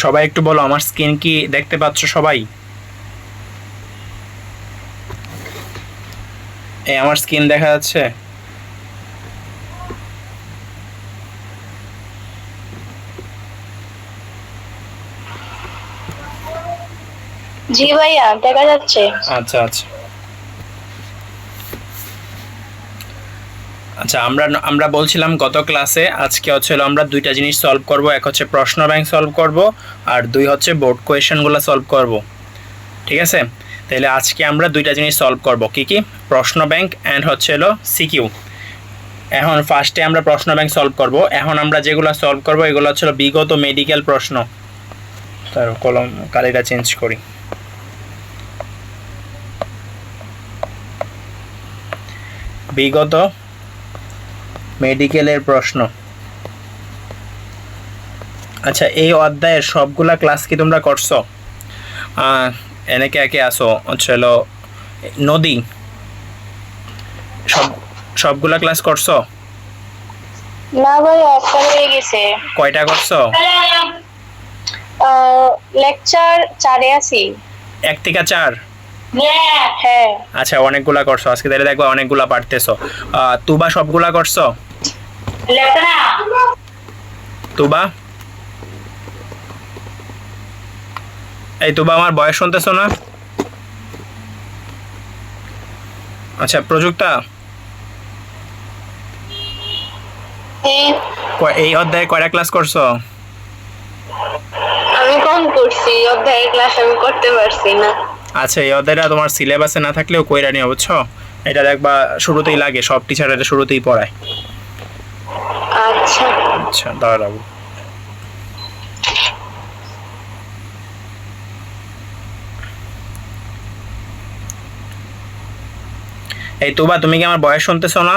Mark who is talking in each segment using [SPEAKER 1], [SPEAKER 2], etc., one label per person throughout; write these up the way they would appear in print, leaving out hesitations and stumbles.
[SPEAKER 1] সবাই একটু বলো, আমার স্ক্রিন কি দেখতে পাচ্ছ সবাই? আমার স্ক্রিন দেখা যাচ্ছে?
[SPEAKER 2] জি ভাইয়া, দেখা যাচ্ছে।
[SPEAKER 1] আচ্ছা আচ্ছা আচ্ছা, আমরা বলছিলাম গত ক্লাসে আজকে আমরা দুইটা জিনিস সলভ করব। এক হচ্ছে প্রশ্ন ব্যাংক সলভ করব, আর দুই হচ্ছে বোর্ড কোয়েশনগুলো সলভ করব। ঠিক আছে, তাহলে আজকে আমরা দুইটা জিনিস সলভ করব। কি কি? প্রশ্ন ব্যাংক অ্যান্ড সিকিউ। এখন ফার্স্টে আমরা প্রশ্ন ব্যাংক সলভ করব। এখন আমরা যেগুলো সলভ করব এগুলো বিগত মেডিকেল প্রশ্ন। তার কলম কালিটা চেঞ্জ করি। বিগত মেডিকেলের প্রশ্ন। আচ্ছা, এই অধ্যায়ের সবগুলা ক্লাস কি তোমরা করছো? এনেকে একে আসো নদী, সবগুলা ক্লাস করছো?
[SPEAKER 2] না ভাই, একটা হয়ে গেছে।
[SPEAKER 1] কয়টা করছো?
[SPEAKER 2] লেকচার 4-এ আছি।
[SPEAKER 1] 1 থেকে 4?
[SPEAKER 2] হ্যাঁ।
[SPEAKER 1] আচ্ছা, অনেকগুলা করছো আজকে, তাহলে দেখবা অনেকগুলা পারতেছো। তুবা সবগুলা করছো? তুবা, এই তুবা আমার বয়স শুনতেছো না? আচ্ছা, প্রযুক্তা এই অধ্যায়ে কয়টা ক্লাস করছো?
[SPEAKER 2] আমি কম করছি, অধ্যায়ের ক্লাস আমি করতে পারছি না।
[SPEAKER 1] আচ্ছা, এই অধ্যায়টা তোমার সিলেবাসে না থাকলেও কইরা নিও, বুঝছো? এটা দেখবা শুরুতেই লাগে, সব টিচার এটা শুরুতেই পড়ায়।
[SPEAKER 2] আচ্ছা
[SPEAKER 1] আচ্ছা, দাঁড়াবো। এই তুবা, তুমি কি আমার বয়স শুনতেছো না?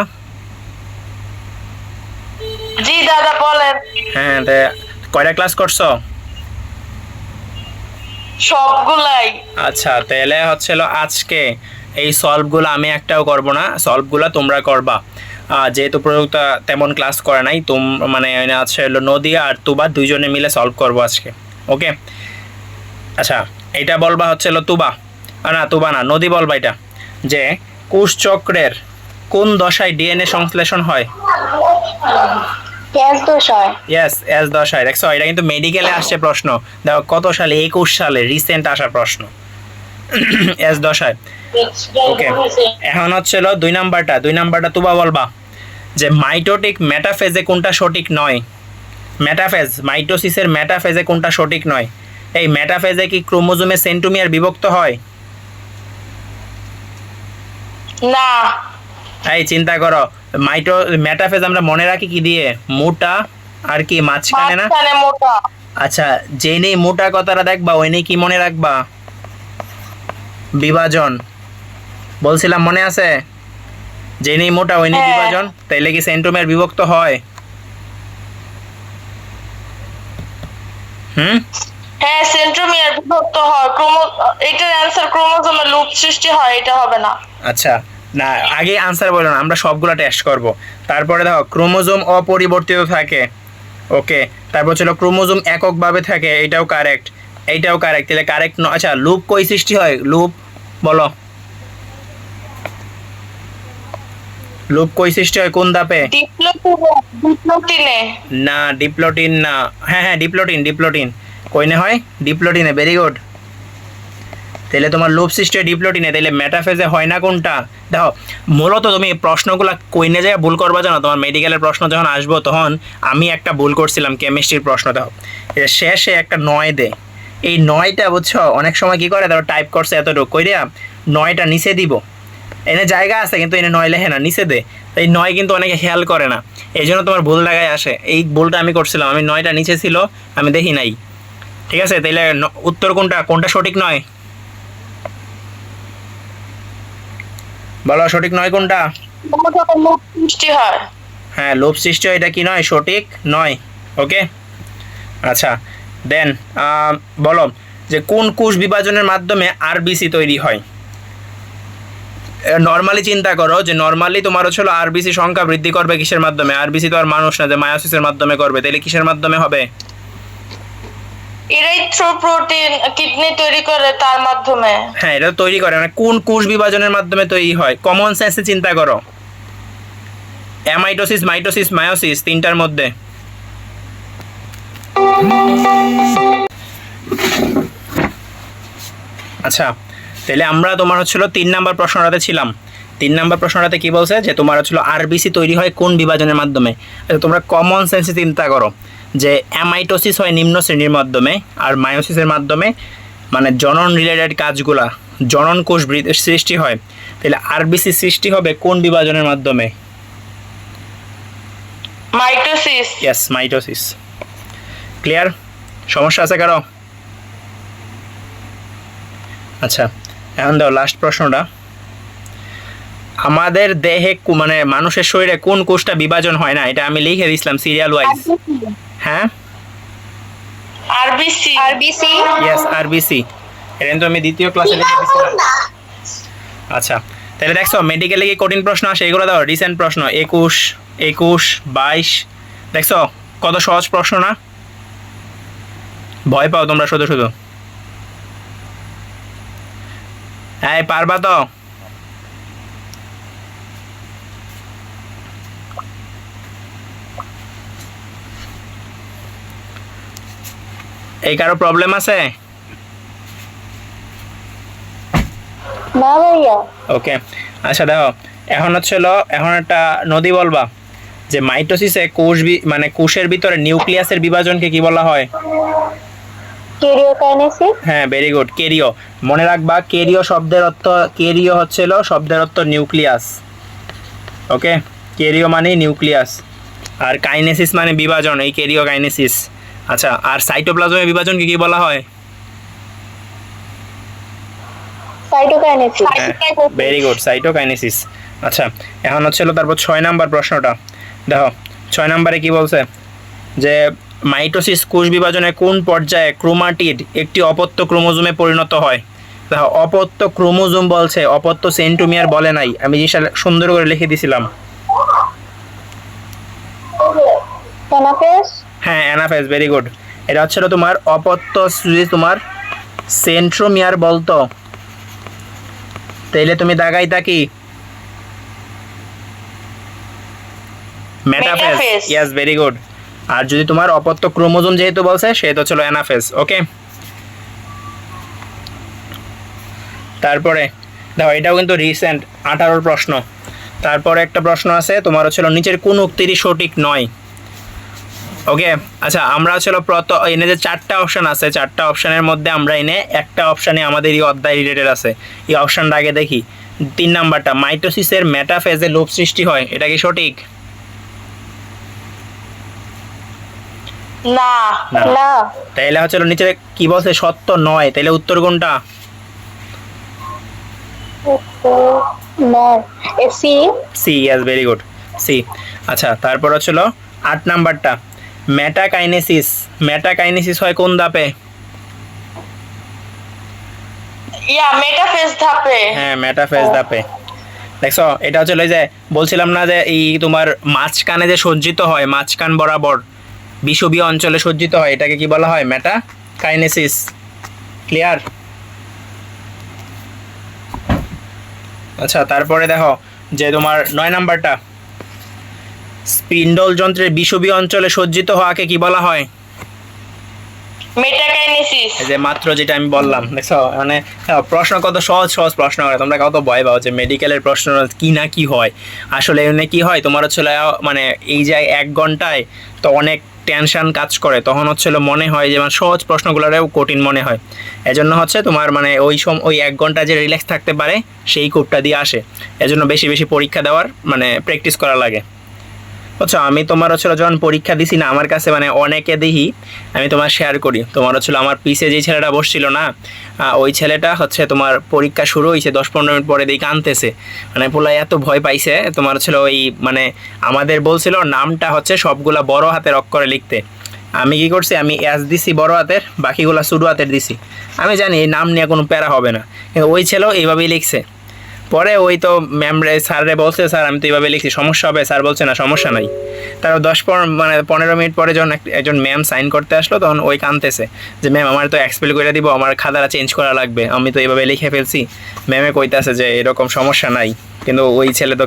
[SPEAKER 2] জি দাদা, বলেন।
[SPEAKER 1] হ্যাঁ, কয়টা ক্লাস করছো?
[SPEAKER 2] সবগুলাই।
[SPEAKER 1] আচ্ছা, তাহলে আজকে এই সলভগুলো আমি একটাও করব না, সলভগুলো তোমরা করবা। যেহেতু প্রযুক্তা তেমন ক্লাস করে নাই, মানে নদী আর তুবা দুইজনে মিলে সলভ করব আজকে। ওকে, আচ্ছা, এটা বলবা তুবা, না তুবা না, নদী বলবা এটা, যে কোষচক্রের কোন দশায় ডিএনএ সংশ্লেষণ হয়?
[SPEAKER 2] এস দশায়।
[SPEAKER 1] ইয়েস, এস দশায়। দেখছো, এটা কিন্তু মেডিকেলে আসছে প্রশ্ন। দেখো কত সালে, 21 সালে রিসেন্ট আসা প্রশ্ন। এস দশায়। ওকে, এখন 2 নাম্বারটা তুবা বলবা, যে মাইটোটিক মেটাফেজে কোনটা সঠিক নয়? মেটাফেজ, মাইটোসিসের মেটাফেজে কোনটা সঠিক নয়? এই মেটাফেজে কি ক্রোমোজোমে সেন্ট্রোমিয়ার বিভক্ত হয়?
[SPEAKER 2] না।
[SPEAKER 1] এই চিন্তা করো, মেটাফেজ আমরা মনে রাখি কি দিয়ে? মোটা আর কি মাঝখানে না?
[SPEAKER 2] মোটা।
[SPEAKER 1] আচ্ছা, জেনে মোটা কথাটা দেখবা, ওই নেই কি মনে রাখবা? বিভাজন। বলছিলাম মনে আছে? জেনে মোটা ওই নেই বিভাজন। তাইলে কি সেন্ট্রোমিয়ার বিভক্ত হয়?
[SPEAKER 2] হ্যাঁ, সেন্ট্রোমিয়ার বিভক্ত হয়। এটার অ্যানসার ক্রোমোজোমে লুপ সৃষ্টি হয়, এটা হবে না।
[SPEAKER 1] আচ্ছা, না, আগে আনসার বলো না, আমরা সবগুলা টেস্ট করব। তারপরে দেখো, ক্রোমোজোম অপরিবর্তিত থাকে। ওকে, তারপর ক্রোমোজোম এককভাবে থাকে, এটাও কারেক্ট, এইটাও কারেক্ট। তাহলে কারেক্ট। আচ্ছা, লুপ কই সৃষ্টি হয়? লুপ বলো, লুপ কই সৃষ্টি হয়, কোন ধাপে?
[SPEAKER 2] ডিপ্লোটিনে।
[SPEAKER 1] না, ডিপ্লোটিন না। হ্যাঁ হ্যাঁ, ডিপ্লোটিন কইনে হয়? ডিপ্লোটিনে। Very good. তাহলে তোমার লুপ সৃষ্টি হয় ডিপ্লোটিনে, তাহলে মেটাফেজে হয় না কোনটা? দেখো, মূলত তুমি প্রশ্নগুলো কইনে যায় ভুল করবা, জানো? তোমার মেডিকেলের প্রশ্ন যখন আসবো তখন আমি একটা ভুল করছিলাম কেমিস্ট্রির প্রশ্ন। দেখো, শেষে একটা 9 দে, এই 9টা বুঝছো অনেক সময় কি করে, ধরো টাইপ করছে এতটুকু কইরা 9টা নিচে দিব, এনে জায়গা আছে কিন্তু এনে 9 লেখে না, নিচে দে। এই 9 কিন্তু অনেকে খেয়াল করে না, এই জন্য তোমার ভুল জায়গায় আসে। এই ভুলটা আমি করছিলাম, আমি 9টা নিচে ছিল, আমি দেখি নাই। ঠিক আছে, তাহলে উত্তর কোনটা? কোনটা সঠিক নয় বলো, সঠিক নয় কোনটা?
[SPEAKER 2] লুপ সৃষ্টি হয়।
[SPEAKER 1] হ্যাঁ, লোভ সৃষ্টি হয়, এটা কি নয়? সঠিক নয়। ওকে, আচ্ছা, দেন বলো, যে কোন কোষ বিভাজনের মাধ্যমে আরবিসি তৈরি হয়? নর্মালি চিন্তা করো যে নর্মালি তোমার হচ্ছে আরবিসি সংখ্যা বৃদ্ধি করবে কিসের মাধ্যমে? আরবিসি তো আর মানুষ না যে মায়োসিসের মাধ্যমে করবে, তাহলে কিসের মাধ্যমে হবে?
[SPEAKER 2] ইরিথ্রোপ্রোটিন কিডনি তৈরি করে তার মাধ্যমে।
[SPEAKER 1] হ্যাঁ, এটা তৈরি করে, মানে কোন কোষ বিভাজনের মাধ্যমে তৈরি হয়? কমন সেন্সে চিন্তা করো, অ্যামাইটোসিস, মাইটোসিস, মায়োসিস, তিনটার মধ্যে। আচ্ছা, তাহলে আমরা তোমার হচ্ছিল 3 নাম্বার প্রশ্নটাতে ছিলাম। 3 নাম্বার প্রশ্নটাতে কি বলছে যে তোমার হচ্ছিল আরবিসি তৈরি হয় কোন বিভাজনের মাধ্যমে? আচ্ছা, তোমরা কমন সেন্সে চিন্তা করো যে অ্যামাইটোসিস হয় নিম্ন শ্রেণীর মাধ্যমে, আর মায়োসিসের মাধ্যমে মানে জনন রিলেটেড কাজগুলা, জনন কোষ সৃষ্টি হয়। তাহলে আরবিসি সৃষ্টি হবে কোন বিভাজনের মাধ্যমে?
[SPEAKER 2] মাইটোসিস।
[SPEAKER 1] Yes, mitosis. ক্লিয়ার? সমস্যা আছে কারো? আচ্ছা, এখন দাও লাস্ট প্রশ্নটা। আমাদের দেহে মানে মানুষের শরীরে কোন কোষটা বিভাজন হয় না? এটা আমি লিখে দিয়েছিলাম সিরিয়াল ওয়াইজ। হ্যাঁ,
[SPEAKER 2] আরবিসি। আরবিসি।
[SPEAKER 1] Yes, RBC. এটা কিন্তু আমি দ্বিতীয় ক্লাসে লিখে দিয়েছিলাম। আচ্ছা, তাহলে দেখছো মেডিকেলে কি কঠিন প্রশ্ন আসে? এগুলো দাও রিসেন্ট প্রশ্ন, 21, 22। দেখছো কত সহজ প্রশ্ন না? ভয় পাও তোমরা শুধু শুধু? হ্যাঁ, পারবা তো? এই কারো প্রবলেম আছে?
[SPEAKER 2] না ভাইয়া।
[SPEAKER 1] ওকে, আচ্ছা দেখো, এখন এখন একটা নদী বলবা যে মাইটোসিসে মানে কোষের ভিতরে নিউক্লিয়াসের বিভাজনকে কি বলা হয়?
[SPEAKER 2] ক্যারিওকাইনেসিস।
[SPEAKER 1] হ্যাঁ, ভেরি গুড, কেরিও। মনে রাখবা কেরিও শব্দের অর্থ, কেরিও হচ্ছিল শব্দের অর্থ নিউক্লিয়াস। ওকে, কেরিও মানে নিউক্লিয়াস, আর কাইনেসিস মানে বিভাজন, এই কেরিও কাইনেসিস। আচ্ছা, আর সাইটোপ্লাজমের বিভাজনকে কি বলা হয়?
[SPEAKER 2] সাইটোকাইনেসিস।
[SPEAKER 1] Very good, cytokinesis. আচ্ছা, এখন তারপর 6 নাম্বার প্রশ্নটা দেখো। 6 নাম্বারে কি বলছে যে মাইটোসিস কোষ বিভাজনের কোন পর্যায়ে ক্রোমাটিড একটি অপত্য ক্রোমোজোমে পরিণত হয়? দেখো, অপত্য ক্রোমোজোম বলছে, অপত্য সেন্ট্রোমিয়ার বলে নাই। আমি জিনিসটা সুন্দর করে লিখে দিছিলাম।
[SPEAKER 2] অ্যানাফেজ।
[SPEAKER 1] হ্যাঁ, অ্যানাফেজ, ভেরি গুড। এটা তোমার অপত্য যদি তোমার সেন্ট্রোমিয়ার বলতো তাইলে তুমি দাগাইতা কি? মেটাফেজ। Yes, very good. আর যদি তোমার অপত্য ক্রোমোজোম যেহেতু বলছে সেটা হচ্ছিল অ্যানাফেজ। ওকে, তারপরে দেখো এটাও কিন্তু রিসেন্ট 18 প্রশ্ন। তারপরে একটা প্রশ্ন আছে তোমার নিচের কোন উক্তিটি সঠিক নয়? ওকে, আচ্ছা, আমরা এনে যে 4টা অপশন আছে, 4টা অপশনের মধ্যে আমরা এনে একটা অপশানে আমাদের এই অধ্যায় রিলেটেড আছে। এই অপশনটা আগে দেখি। 3 নাম্বারটা, মাইটোসিসের মেটাফেজে লোপ সৃষ্টি হয়, এটা কি সঠিক?
[SPEAKER 2] না। না।
[SPEAKER 1] তাইলে নিচে কি বলছে? সত্য নয়। তাইলে উত্তর কোনটা?
[SPEAKER 2] C.
[SPEAKER 1] C, yes, very good, C. আচ্ছা, তারপর 8 নাম্বারটা, মেটাকাইনেসিস হয় কোন ধাপে?
[SPEAKER 2] মেটাফেজ ধাপে।
[SPEAKER 1] হ্যাঁ, মেটাফেজ ধাপে। দেখছো, এটা এই যে বলছিলাম না যে এই তোমার মাঝখানে যে সজ্জিত হয়, মাঝখান বরাবর বিষুবীয় অঞ্চলে সজ্জিত হয়, এটাকে কি বলা হয়? মেটাকাইনেসিস। ক্লিয়ার? আচ্ছা, তারপরে দেখো যে তোমার 9 নাম্বারটা, স্পিন্ডল যন্ত্রের বিষুবীয় অঞ্চলে সজ্জিত হওয়াকে কি বলা হয়?
[SPEAKER 2] মেটাকাইনেসিস।
[SPEAKER 1] এই যে মাত্র যেটা আমি বললাম, দেখছো মানে প্রশ্ন কত সহজ সহজ প্রশ্ন করে, তোমরা কত ভয় পাও যে মেডিকেলের প্রশ্ন কি না কি হয়। আসলে এমনি কি হয় তোমার মানে এই যে 1 ঘন্টায় তো অনেক টেনশন কাজ করে, তখন মনে হয় যে মানে সহজ প্রশ্নগুলোও কঠিন মনে হয়। এজন্য তোমার মানে ওই 1 ঘন্টা যে রিল্যাক্স থাকতে পারে সেই কোপটা দিয়ে আসে। এজন্য বেশি বেশি পরীক্ষা দেওয়ার মানে প্র্যাকটিস করা লাগে। আচ্ছা, আমি তোমার যখন পরীক্ষা দিছি না, আমার কাছে মানে অনেকে দেখি, আমি তোমার শেয়ার করি, তোমার আমার পিছে যে ছেলেটা বসছিল না, ওই ছেলেটা তোমার পরীক্ষা শুরু হয়েছে 10-15 মিনিট পরে দেখি কাঁদতেছে। মানে পোলাই এত ভয় পাইছে। তোমার ওই মানে আমাদের বলছিল নামটা সবগুলা বড় হাতের অক্ষরে লিখতে। আমি কি করছি, আমি এস দিছি বড় হাতের, বাকিগুলা ছোটো হাতের দিছি। আমি জানি এই নাম নিয়ে কোনো প্যারা হবে না, কিন্তু ওই ছেলেও এইভাবেই লিখছে। পরে ওই তো ম্যাম রে স্যাররে বলছে, স্যার আমি তো এইভাবে লিখছি, সমস্যা হবে? স্যার বলছে না সমস্যা নাই। তারপর 15 মিনিট পরে যখন একজন ম্যাম সাইন করতে আসলো, তখন ওই কাঁদতেছে যে ম্যাম আমার তো এক্সপেল করে দিব, আমার খাতাটা চেঞ্জ করা লাগবে, আমি তো এইভাবে লিখে ফেলছি। ম্যামে কইতাছে যে এরকম সমস্যা নাই, কিন্তু ওই ছেলে তো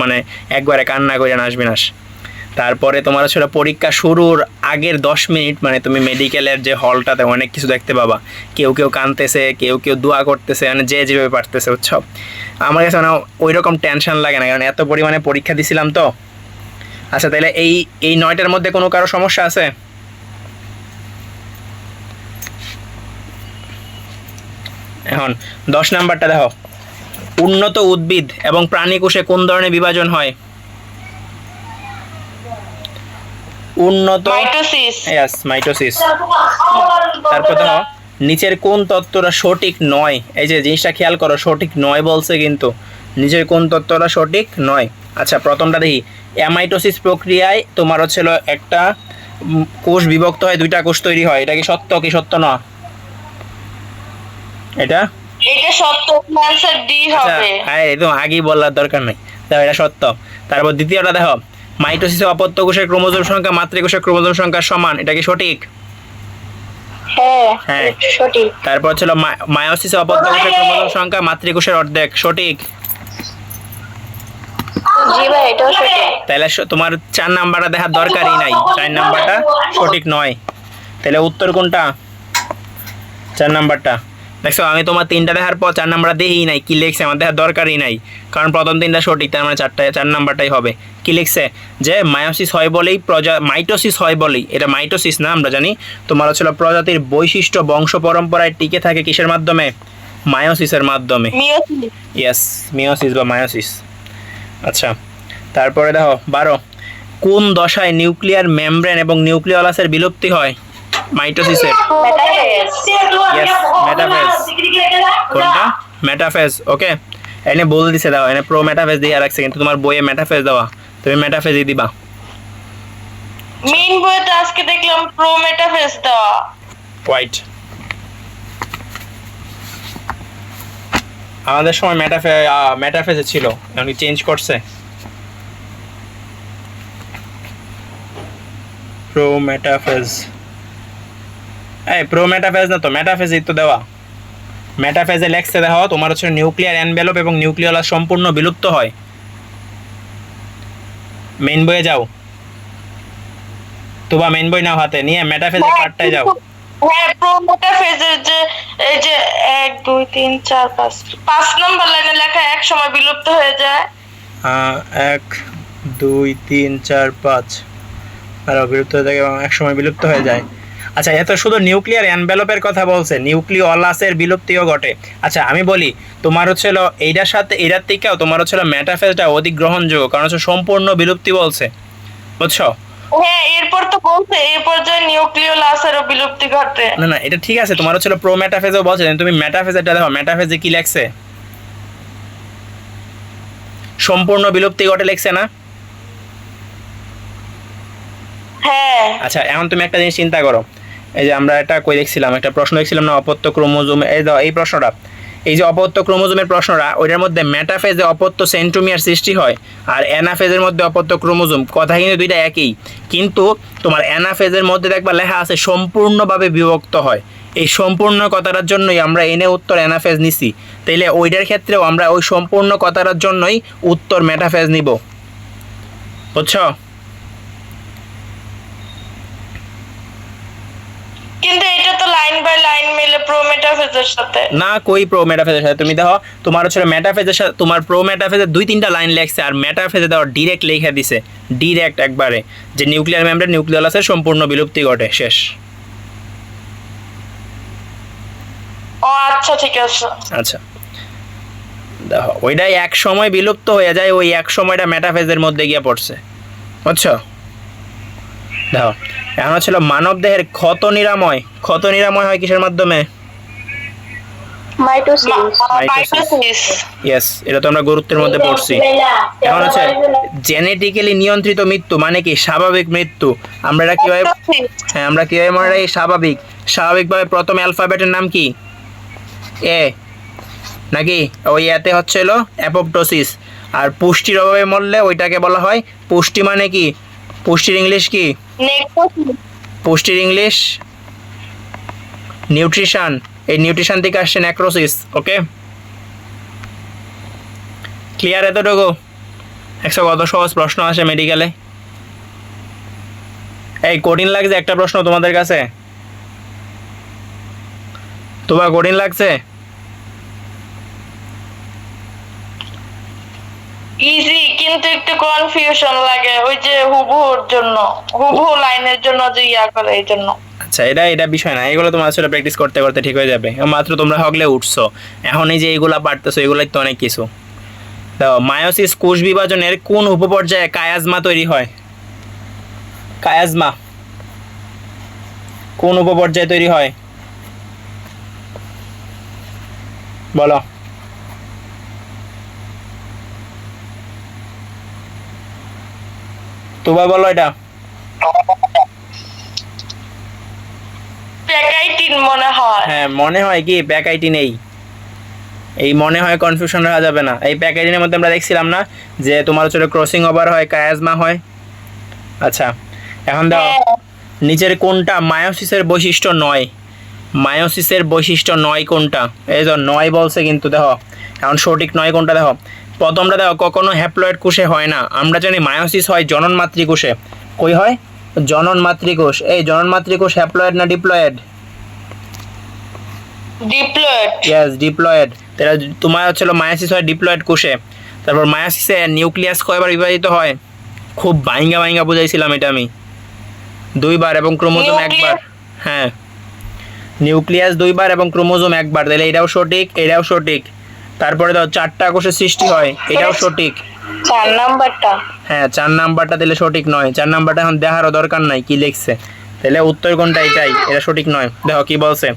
[SPEAKER 1] মানে একবারে কান্না করে আসবি নাস। তারপরে তোমার হচ্ছে পরীক্ষা শুরুর আগের 10 মিনিট মানে তুমি মেডিকেলের যে হলটাতে অনেক কিছু দেখতে পাবা, কেউ কেউ কাঁদতেছে, কেউ কেউ দোয়া করতেছে, মানে যে যেভাবে পারতেছে, বুঝছো। আমার কাছে মানে ওই রকম টেনশন লাগে না, কারণ এত পরিমাণে পরীক্ষা দিছিলাম তো। আচ্ছা তাহলে এই 9টার মধ্যে কোনো কারো সমস্যা আছে? এখন 10 নাম্বারটা দেখো, উন্নত উদ্ভিদ এবং প্রাণী কোষে কোন ধরনের বিভাজন হয়? উন্নত
[SPEAKER 2] মাইটোসিস।
[SPEAKER 1] ইয়াস, মাইটোসিস। তারপর দেখো নিচের কোন তত্ত্বটা সঠিক নয়? এই যে জিনিসটা খেয়াল করো, সঠিক নয় বলছে, কিন্তু নিচের কোন তত্ত্বটা সঠিক নয়? আচ্ছা প্রথমটা দেখি, অ্যামাইটোসিস প্রক্রিয়ায় তোমার হচ্ছিল একটা কোষ বিভক্ত হয়, 2টা কোষ তৈরি হয়, এটা কি সত্য কি সত্য না? এটা
[SPEAKER 2] সত্য, आंसर ডি
[SPEAKER 1] আচ্ছা
[SPEAKER 2] হবে।
[SPEAKER 1] হ্যাঁ একদম আগেই বলার দরকার নাই, দেখো এটা সত্য। তারপর দ্বিতীয়টা দেখো, মাইটোসিসে অপত্য কোষের ক্রোমোজোম সংখ্যা মাতৃকোষের ক্রোমোজোম সংখ্যার সমান, এটা কি সঠিক? হ্যাঁ
[SPEAKER 2] সঠিক।
[SPEAKER 1] তারপর ছিল মায়োসিসে অপত্য কোষের ক্রোমোজোম সংখ্যা মাতৃকোষের অর্ধেক, সঠিক?
[SPEAKER 2] জি ভাই এটাও সঠিক।
[SPEAKER 1] তাহলে তোমার 4 নাম্বারটা দেখার দরকারই নাই, 4 নাম্বারটা সঠিক নয়। তাহলে উত্তর কোনটা? 4 নাম্বারটা। দেখছো আমি তোমার 3টা দেখার পর 4 নাম্বারটা দেখেই নাই, কি লিখছে আমার দেখার দরকারই নাই, কারণ প্রথম 3টা সঠিক, তার মানে 4 নাম্বারটাই হবে। কি লিখছে যে মায়োসিস হয় বলেই মাইটোসিস হয় বলেই, এটা মাইটোসিস না আমরা জানি, তোমার হচ্ছিল প্রজাতির বৈশিষ্ট্য বংশ পরম্পরায় টিকে থাকে কিসের মাধ্যমে? মায়োসিসের মাধ্যমে।
[SPEAKER 2] মিয়োসিস।
[SPEAKER 1] ইয়েস, মিয়োসিস বা মায়োসিস। আচ্ছা তারপরে দেখো 12, কোন দশায় নিউক্লিয়ার মেমব্রেন এবং নিউক্লিওলাসের বিলুপ্তি হয়? মাইটোসিসের। Yes, metaphase. কোনটা? মেটাফেজ। ওকে, এনে বল দিছে, দাও এনে প্রো মেটাফেজ দিয়ে রাখছে, কিন্তু তোমার বইয়ে মেটাফেজ দেওয়া, তুমি মেটাফেজই দিবা।
[SPEAKER 2] মেইন বইতে আজকে দেখলাম প্রো মেটাফেজ দেওয়া।
[SPEAKER 1] হোয়াইট। আমাদের সময় মেটাফেজে ছিল, এখন চেঞ্জ করছে। প্রো মেটাফেজ, এই প্রো মেটাফেজ না তো, মেটাফেজই তো দেওয়া। মেটাফেজে লেখছে দেখো তোমার হচ্ছে নিউক্লিয়ার এনভেলপ এবং নিউক্লিওলাস সম্পূর্ণ বিলুপ্ত হয়। মেইন বইয়ে যাও, তোবা মেইন বই নাও হাতে নিয়ে মেটাফেজের পার্টটায় যাও।
[SPEAKER 2] হ্যাঁ প্রো মেটাফেজের যে এই যে 1 2 3 4 5 নম্বর লাইনে লেখা এক সময় বিলুপ্ত হয়ে যায়।
[SPEAKER 1] 1 2 3 4 5 আর বিলুপ্ত হয়ে যায় এবং এক সময় বিলুপ্ত হয়ে যায়। আচ্ছা এত শুধু নিউক্লিয়ার এনভেলপের কথা বলছে, নিউক্লিওলাসের বিলুপ্তিও ঘটে। আচ্ছা আমি বলি তোমার হচ্ছিল এইটার সাথে এটার থেকেও তোমার হচ্ছিল মেটাফেজটা অধিক গ্রহণযোগ্য, কারণ হচ্ছে সম্পূর্ণ বিলুপ্তি বলছে, বুঝছো?
[SPEAKER 2] হ্যাঁ এরপর তো বলছে এরপর যে নিউক্লিওলাসেরও বিলুপ্তি ঘটে।
[SPEAKER 1] না না এটা ঠিক আছে, তোমার হচ্ছিল প্রো মেটাফেজও বলছে, তুমি মেটাফেজেরটা দেখো, মেটাফেজে কি লেখছে? সম্পূর্ণ বিলুপ্তি ঘটে লেখছে না?
[SPEAKER 2] হ্যাঁ
[SPEAKER 1] আচ্ছা এখন তুমি একটা জিনিস চিন্তা করো, এই যে আমরা এটা কই দেখছিলাম, একটা প্রশ্ন দেখছিলাম না অপত্য ক্রোমোজোম, এই দাও এই প্রশ্নটা, এই যে অপত্য ক্রোমোজোমের প্রশ্নটা, ওইটার মধ্যে মেটাফেজে অপত্য সেন্ট্রোমিয়ার সৃষ্টি হয় আর অ্যানাফেজের মধ্যে অপত্য ক্রোমোজোম, কথা কিন্তু দুইটা একই, কিন্তু তোমার অ্যানাফেজের মধ্যে দেখবা লেখা আছে সম্পূর্ণভাবে বিভক্ত হয়। এই সম্পূর্ণ কথাটার জন্যই আমরা এনে উত্তর অ্যানাফেজ নিছি, তাইলে ওইটার ক্ষেত্রেও আমরা ওই সম্পূর্ণ কথাটার জন্যই উত্তর মেটাফেজ নিব, বুঝছো?
[SPEAKER 2] কিন্তু এটা তো লাইন বাই লাইন মিলে প্রো মেটাফেজের সাথে
[SPEAKER 1] না, কই প্রো মেটাফেজের সাথে? তুমি দেখো তোমার হচ্ছে মেটাফেজের সাথে তোমার প্রো মেটাফেজের 2-3টা লাইন লেখছে, আর মেটাফেজে দেওয়া ডিরেক্ট লিখে দিছে, ডিরেক্ট একবারে, যে নিউক্লিয়ার মেমব্রেন নিউক্লিওলাসের সম্পূর্ণ বিলুপ্তি ঘটে, শেষ।
[SPEAKER 2] ও আচ্ছা ঠিক আছে।
[SPEAKER 1] আচ্ছা দেখো ওইটাই এক সময় বিলুপ্ত হয়ে যায়, ওই এক সময়টা মেটাফেজের মধ্যে গিয়ে পড়ছে, বুঝছো? দেখো এখন হচ্ছিল মানব দেহের ক্ষত নিরাময় হয় কিসের মাধ্যমে?
[SPEAKER 2] মাইটোসিস।
[SPEAKER 1] ইয়েস, এটা তো আমরা গুরুত্বের মধ্যে পড়ছি। এখন হচ্ছে জেনেটিক্যালি নিয়ন্ত্রিত মৃত্যু মানে কি? স্বাভাবিক মৃত্যু। আমরা এটা কিভাবে, হ্যাঁ আমরা কিভাবে মনে রাখি? স্বাভাবিকভাবে প্রথম অ্যালফাবেটের নাম কি? এ, নাকি? ওই এতে হচ্ছিল অ্যাপোপ্টোসিস। আর পুষ্টির অভাবে মরলে ওইটাকে বলা হয় পুষ্টি। মানে কি পুষ্টির ইংলিশ কি?
[SPEAKER 2] নেক্রোসিস।
[SPEAKER 1] পুষ্টির ইংলিশ নিউট্রিশন। এই নিউট্রিশন থেকে আসছে নেক্রোসিস। ওকে, ক্লিয়ার এতটুকু? কত সহজ প্রশ্ন আসে মেডিকেলে। এই কঠিন লাগছে একটা প্রশ্ন তোমাদের কাছে? তোমার কঠিন লাগছে?
[SPEAKER 2] ইজি, কিন্তু একটু কনফিউশন লাগে ওই যে হুবহুর জন্য, হুবহু লাইনের জন্য যে ইয়া করে এই জন্য।
[SPEAKER 1] আচ্ছা, এটা বিষয় না, এগুলো তোমার আসলে প্র্যাকটিস করতে করতে ঠিক হয়ে যাবে। মাত্র তোমরা হগলে উঠছো, এখন এই যে এইগুলা পারতেছো, এগুলাই তো অনেক কিছু। দেখো, মায়োসিস কোষ বিভাজনের কোন উপপর্যায়ে কায়াজমা তৈরি হয়? কায়াজমা কোন উপপর্যায়ে তৈরি হয় বলো? তোবা বলো এটা।
[SPEAKER 2] প্যাকাইটিন মনে হয়।
[SPEAKER 1] হ্যাঁ, মনে হয় কি প্যাকাইটিন? এই মনে হয় কনফিউশন রাখা যাবে না। এই প্যাকাইটিনের মধ্যে আমরা দেখছিলাম না যে তোমার হচ্ছে ক্রসিং ওভার হয়, কায়াজমা হয়। আচ্ছা, এখন দাও, নিচের কোনটা মায়োসিসের বৈশিষ্ট্য নয়? মায়োসিসের বৈশিষ্ট্য নয় কোনটা? এই যে নয় বলছে কিন্তু, দেখো এখন সঠিক নয় কোনটা দেখো। প্রথমটা দেখো, কখনো হ্যাপ্লয়েড কোষে হয় না। আমরা জানি মায়োসিস হয় জনন মাতৃকোষে। কই হয়? জনন মাতৃকোষ। এই জনন মাতৃকোষ হ্যাপ্লয়েড না ডিপ্লয়েড?
[SPEAKER 2] ডিপ্লয়েড।
[SPEAKER 1] Yes, diploid. তাহলে তোমার হচ্ছিল মায়োসিস হয় ডিপ্লয়েড কোষে। তারপর মায়োসিসে নিউক্লিয়াস কয়বার বিভাজিত হয়? খুব ভাইঙ্গা ভাইঙ্গা বুঝাইছিলাম এটা আমি। 2বার এবং ক্রোমোজোম 1বার। হ্যাঁ, নিউক্লিয়াস 2বার এবং ক্রোমোজোম 1বার। তাহলে এটাও সঠিক, এটাও সঠিক। তারপরে দাও 4টা কোষের সৃষ্টি হয়, এটাও সঠিক।
[SPEAKER 2] 4 নাম্বারটা।
[SPEAKER 1] হ্যাঁ, 4 নাম্বারটা দিলে সঠিক নয়। 4 নাম্বারটা এখন দেখারও দরকার নাই কি লিখছে। তাহলে উত্তর কোনটা? এটাই, এটা সঠিক নয়। দেখো কি বলছে,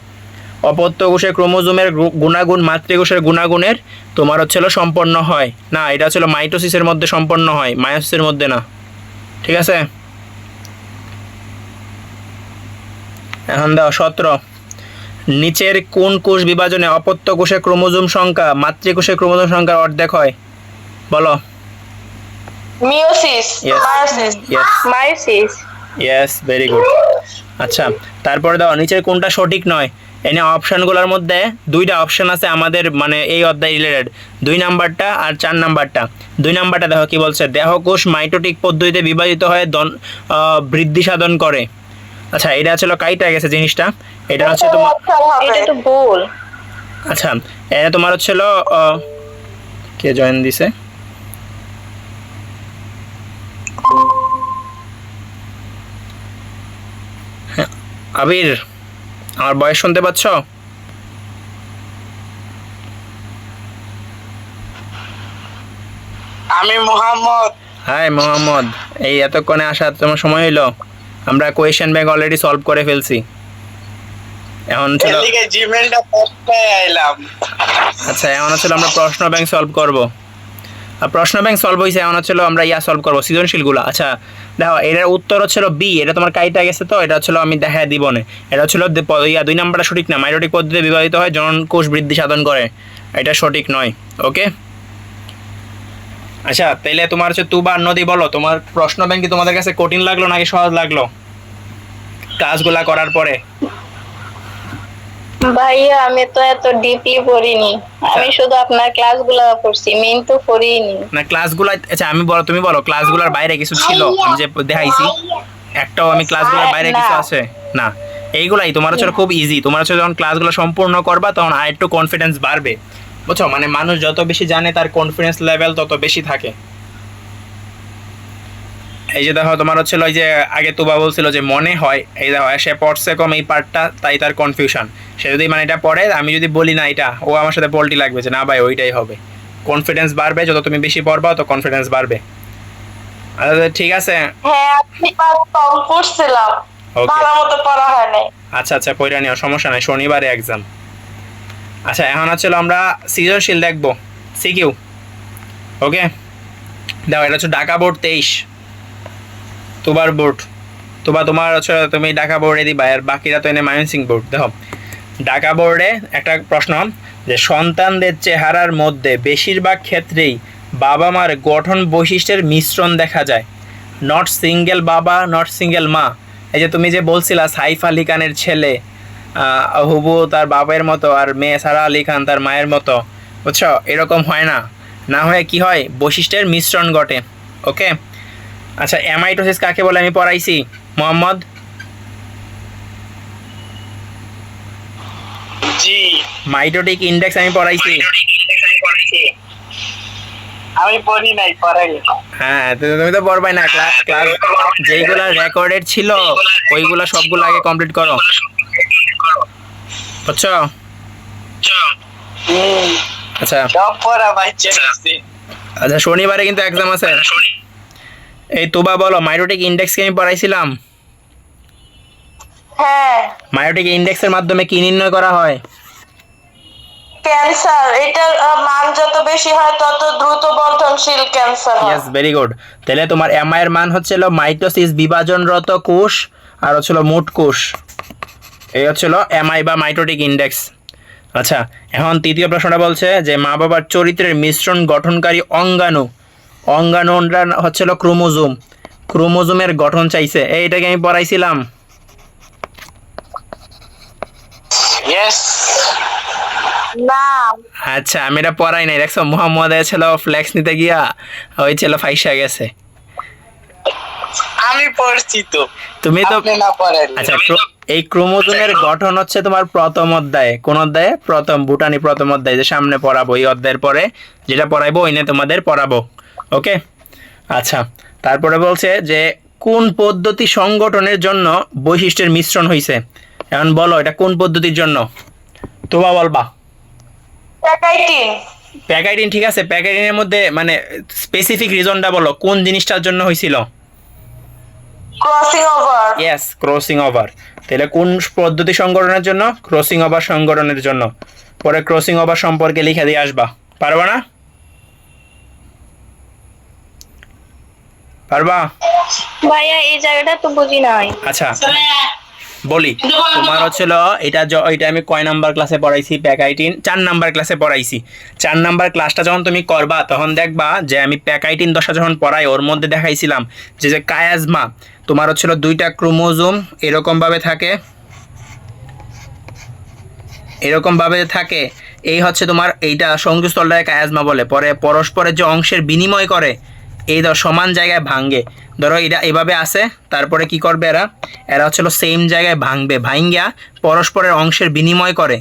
[SPEAKER 1] অপত্য কোষের ক্রোমোজোমের গুণাগুণ মাতৃকোষের গুণাগুণের তোমার হচ্ছিল সম্পন্ন হয় না। এটা হচ্ছিল মাইটোসিসের মধ্যে সম্পন্ন হয়, মায়োসিসের মধ্যে না। ঠিক আছে, এখন দাও 17। নিচের কোন কোষ বিভাজনে অপত্য কোষের ক্রোমোজোম সংখ্যা মাতৃকোষের ক্রোমোজোম সংখ্যার অর্ধেক হয়? বলো।
[SPEAKER 2] Meiosis.
[SPEAKER 1] Yes.
[SPEAKER 2] Meiosis.
[SPEAKER 1] Yes.
[SPEAKER 2] Meiosis.
[SPEAKER 1] Yes, very good. আচ্ছা, তারপরে দাও, নিচের কোনটা সঠিক নয়? এনে অপশানগুলোর মধ্যে 2টা অপশান আছে আমাদের মানে এই অধ্যায় রিলেটেড, 2 নাম্বারটা আর 4 নাম্বারটা। 2 নাম্বারটা দেখো কি বলছে, দেহকোষ মাইটোটিক পদ্ধতিতে বিভাজিত হয়ে বৃদ্ধি সাধন করে। আচ্ছা, এটা ছিল কাইটা গেছে জিনিসটা। এটা হচ্ছে তোমার,
[SPEAKER 2] এটা তো ভুল।
[SPEAKER 1] আচ্ছা এটা তোমার হচ্ছিল কে জয়েন দিছে? আবির, আমার বয়স শুনতে পাচ্ছ?
[SPEAKER 3] আমি মোহাম্মদ।
[SPEAKER 1] হাই মোহাম্মদ, এই এতক্ষণে আসার তোমার সময় হইলো? আমরা কোয়েশ্চেন ব্যাংক অলরেডি সলভ করে ফেলছি। এখন ছিল,
[SPEAKER 3] এদিকে জিমেলটা পড়তে আইলাম।
[SPEAKER 1] আচ্ছা এখন হচ্ছিল আমরা প্রশ্ন ব্যাংক সলভ করব। আর প্রশ্ন ব্যাংক সলভ হয়েছে, এখন হচ্ছিল আমরা সলভ করবো সৃজনশীলগুলো। আচ্ছা দেখো, এটার উত্তর হচ্ছিল বি। এটা তোমার কাইটা গেছে, তো এটা হচ্ছিল আমি দেখা দিব না। এটা হচ্ছিল 2 নাম্বারটা সঠিক না। মাইটোটিক পদ্ধতিতে বিভাজিত হয়, জনন কোষ বৃদ্ধি সাধন করে, এটা সঠিক নয়। ওকে, আচ্ছা তাইলে তোমার হচ্ছে তুবা নদী, বলো তোমার প্রশ্ন ব্যাংক কি তোমাদের কাছে কঠিন লাগলো নাকি সহজ লাগলো ক্লাসগুলা করার পরে?
[SPEAKER 4] ভাইয়া আমি তো এত ডিপলি পড়িনি, আমি শুধু আপনার ক্লাসগুলো পড়ছি, মেইন তো পড়িনি
[SPEAKER 1] না ক্লাসগুলা, আচ্ছা আমি বলো, তুমি বলো ক্লাসগুলোর বাইরে কিছু ছিল আমি যে দেখাইছি? একটাও আমি ক্লাসগুলোর বাইরে কিছু আছে না? এইগুলাই তোমার হচ্ছে খুব ইজি। তোমার হচ্ছে যখন ক্লাসগুলো সম্পূর্ণ করবা তখন আর একটু কনফিডেন্স বাড়বে, বুঝছো? মানে মানুষ যত বেশি জানে তার কনফিডেন্স লেভেল তত বেশি থাকে। এই যে দেখো তোমার হচ্ছিল ওই যে আগে তুবা বলছিল যে মনে হয়, এই দেখো সে পড়ছে কম এই পার্টটা, তাই তার কনফিউশন। সে যদি মানে এটা পড়ে, আমি যদি বলি না এটা, ও আমার সাথে পোল্টি লাগবে যে না ভাই ওইটাই হবে। কনফিডেন্স বাড়বে যত তুমি বেশি পড়বা, তো কনফিডেন্স বাড়বে। আচ্ছা ঠিক আছে,
[SPEAKER 2] হ্যাঁ আমি পাস কম পড়ছিলাম,
[SPEAKER 1] ওকে
[SPEAKER 2] ভালো মতো পড়া হয় নাই।
[SPEAKER 1] আচ্ছা আচ্ছা পড়া নিও, সমস্যা নাই, শনিবারে এক্সাম। আচ্ছা এখন হচ্ছিল আমরা সৃজনশীল দেখবো, সিকিউ। ওকে, দেখো এটা হচ্ছে ঢাকা বোর্ড 23, তুবার বোর্ড। তোমার হচ্ছে তুমি ঢাকা বোর্ডে দিবা, আর বাকিরা তো এনে ময়মনসিংহ বোর্ড। দেখো ঢাকা বোর্ডে একটা প্রশ্ন, যে সন্তানদের চেহারার মধ্যে বেশিরভাগ ক্ষেত্রেই বাবা মার গঠন বৈশিষ্ট্যের মিশ্রণ দেখা যায়, নট সিঙ্গেল বাবা, নট সিঙ্গেল মা। এই যে তুমি যে বলছিলা সাইফ আলী খানের ছেলে হুবু তার বাবার মতো, আর মেয়ে সারা আলী খান তার মায়ের মতো, বুঝছো? এরকম হয় না, না হয়ে কি হয়, বৈশিষ্ট্যের মিশ্রণ ঘটে। ওকে, আচ্ছা অ্যামাইটোসিস কাকে বলে আমি পড়াইছি মোহাম্মদ?
[SPEAKER 3] জি
[SPEAKER 1] মাইটোটিক ইন্ডেক্স আমি পড়াইছি।
[SPEAKER 3] আমি পড়ি নাই, পড়াই।
[SPEAKER 1] হ্যাঁ, তুমি তো পড়বাই না। ক্লাস ক্লাস যেইগুলা রেকর্ডেড ছিল ওইগুলা সবগুলো আগে কমপ্লিট করো, বুঝছো? আচ্ছা
[SPEAKER 3] সব পড়া ভাই চেয়েছি।
[SPEAKER 1] আচ্ছা, শনিবারে কিন্তু এক্সাম আছে। এই তোবা বলো, মাইটোটিক ইন্ডেক্সকে আমি পড়াইছিলাম।
[SPEAKER 2] হ্যাঁ,
[SPEAKER 1] মাইটোটিক ইন্ডেক্সের মাধ্যমে কি নির্ণয় করা হয়?
[SPEAKER 2] ক্যান্সার। এটার মান যত বেশি হয় তত দ্রুত বর্ধনশীল ক্যান্সার হয়।
[SPEAKER 1] Yes, very good. তাহলে তোমার এমআই এর মান হচ্ছিল মাইটোসিস বিভাজনরত কোষ, আর হচ্ছিল মোট কোষ। এই হচ্ছিল এমআই বা মাইটোটিক ইন্ডেক্স। আচ্ছা, এখন তৃতীয় প্রশ্নটা বলছে যে মা বাবার চরিত্রের মিশ্রণ গঠনকারী অঙ্গাণু, অঙ্গাণুরা হচ্ছিল ক্রোমোজোম। ক্রোমোজোমের গঠন চাইছে, এইটাকে আমি পড়াইছিলাম।
[SPEAKER 3] ইয়েস।
[SPEAKER 2] না,
[SPEAKER 1] আচ্ছা, আমি এটা পড়াই নাই, দেখছো? মোহাম্মদ ছিল ফ্লেক্স নিতে গিয়া ওই ছিল ফাইসা গেছে।
[SPEAKER 3] আমি পড়ছি তো,
[SPEAKER 1] তুমি তো
[SPEAKER 3] আপনি না পড়েন।
[SPEAKER 1] আচ্ছা, এই ক্রোমোজোমের গঠন হচ্ছে তোমার প্রথম অধ্যায়ে। কোন অধ্যায়ে? প্রথম বুটানি প্রথম অধ্যায়, যে সামনে পড়াবো। এই অধ্যায়ের পরে যেটা পড়াইবো ওই নিয়ে তোমাদের পড়াবো। ওকে, আচ্ছা। তারপরে বলছে যে কোন পদ্ধতি সংগঠনের জন্য বৈশিষ্ট্যের মিশ্রণ হয়েছে। এখন বলো এটা কোন পদ্ধতির জন্য? তোবা বলবা।
[SPEAKER 2] প্যাকাইটিন।
[SPEAKER 1] প্যাকাইটিন, ঠিক আছে। প্যাকাইটিনের মধ্যে মানে স্পেসিফিক রিজনটা বলো, কোন জিনিসটার জন্য হয়েছিল?
[SPEAKER 2] Crossing over.
[SPEAKER 1] Yes, crossing over. তাহলে কোন পদ্ধতি সংগঠনের জন্য? ক্রসিং ওভার সংগঠনের জন্য। পরে ক্রসিং ওভার সম্পর্কে লিখে দিয়ে আসবা, পারবা না? পারবা?
[SPEAKER 4] ভাইয়া এই জায়গাটা তো বুঝি নাই।
[SPEAKER 1] আচ্ছা বলি, তোমার হচ্ছিল এটা আমি কয় নাম্বার ক্লাসে পড়াইছি? প্যাকাইটিন 4 নাম্বার ক্লাসে পড়াইছি। 4 নাম্বার ক্লাসটা যখন তুমি করবা তখন দেখবা যে আমি প্যাকাইটিন দশা যখন পড়াই ওর মধ্যে দেখাইছিলাম যে যে কায়াজমা তোমার হচ্ছিল 2টা ক্রোমোজোম এরকমভাবে থাকে, এরকমভাবে থাকে। এই হচ্ছে তোমার এইটা সংযোগস্থলটাকে কায়াজমা বলে। পরে পরস্পরের যে অংশের বিনিময় করে, এই ধর সমান জায়গায় ভাঙে। ধরো এটা এভাবে আসে, তারপরে কি করবে এরা? এরা হচ্ছিল সেম জায়গায় ভাঙবে, ভাঙ্গিয়া পরস্পরের অংশের বিনিময় করে।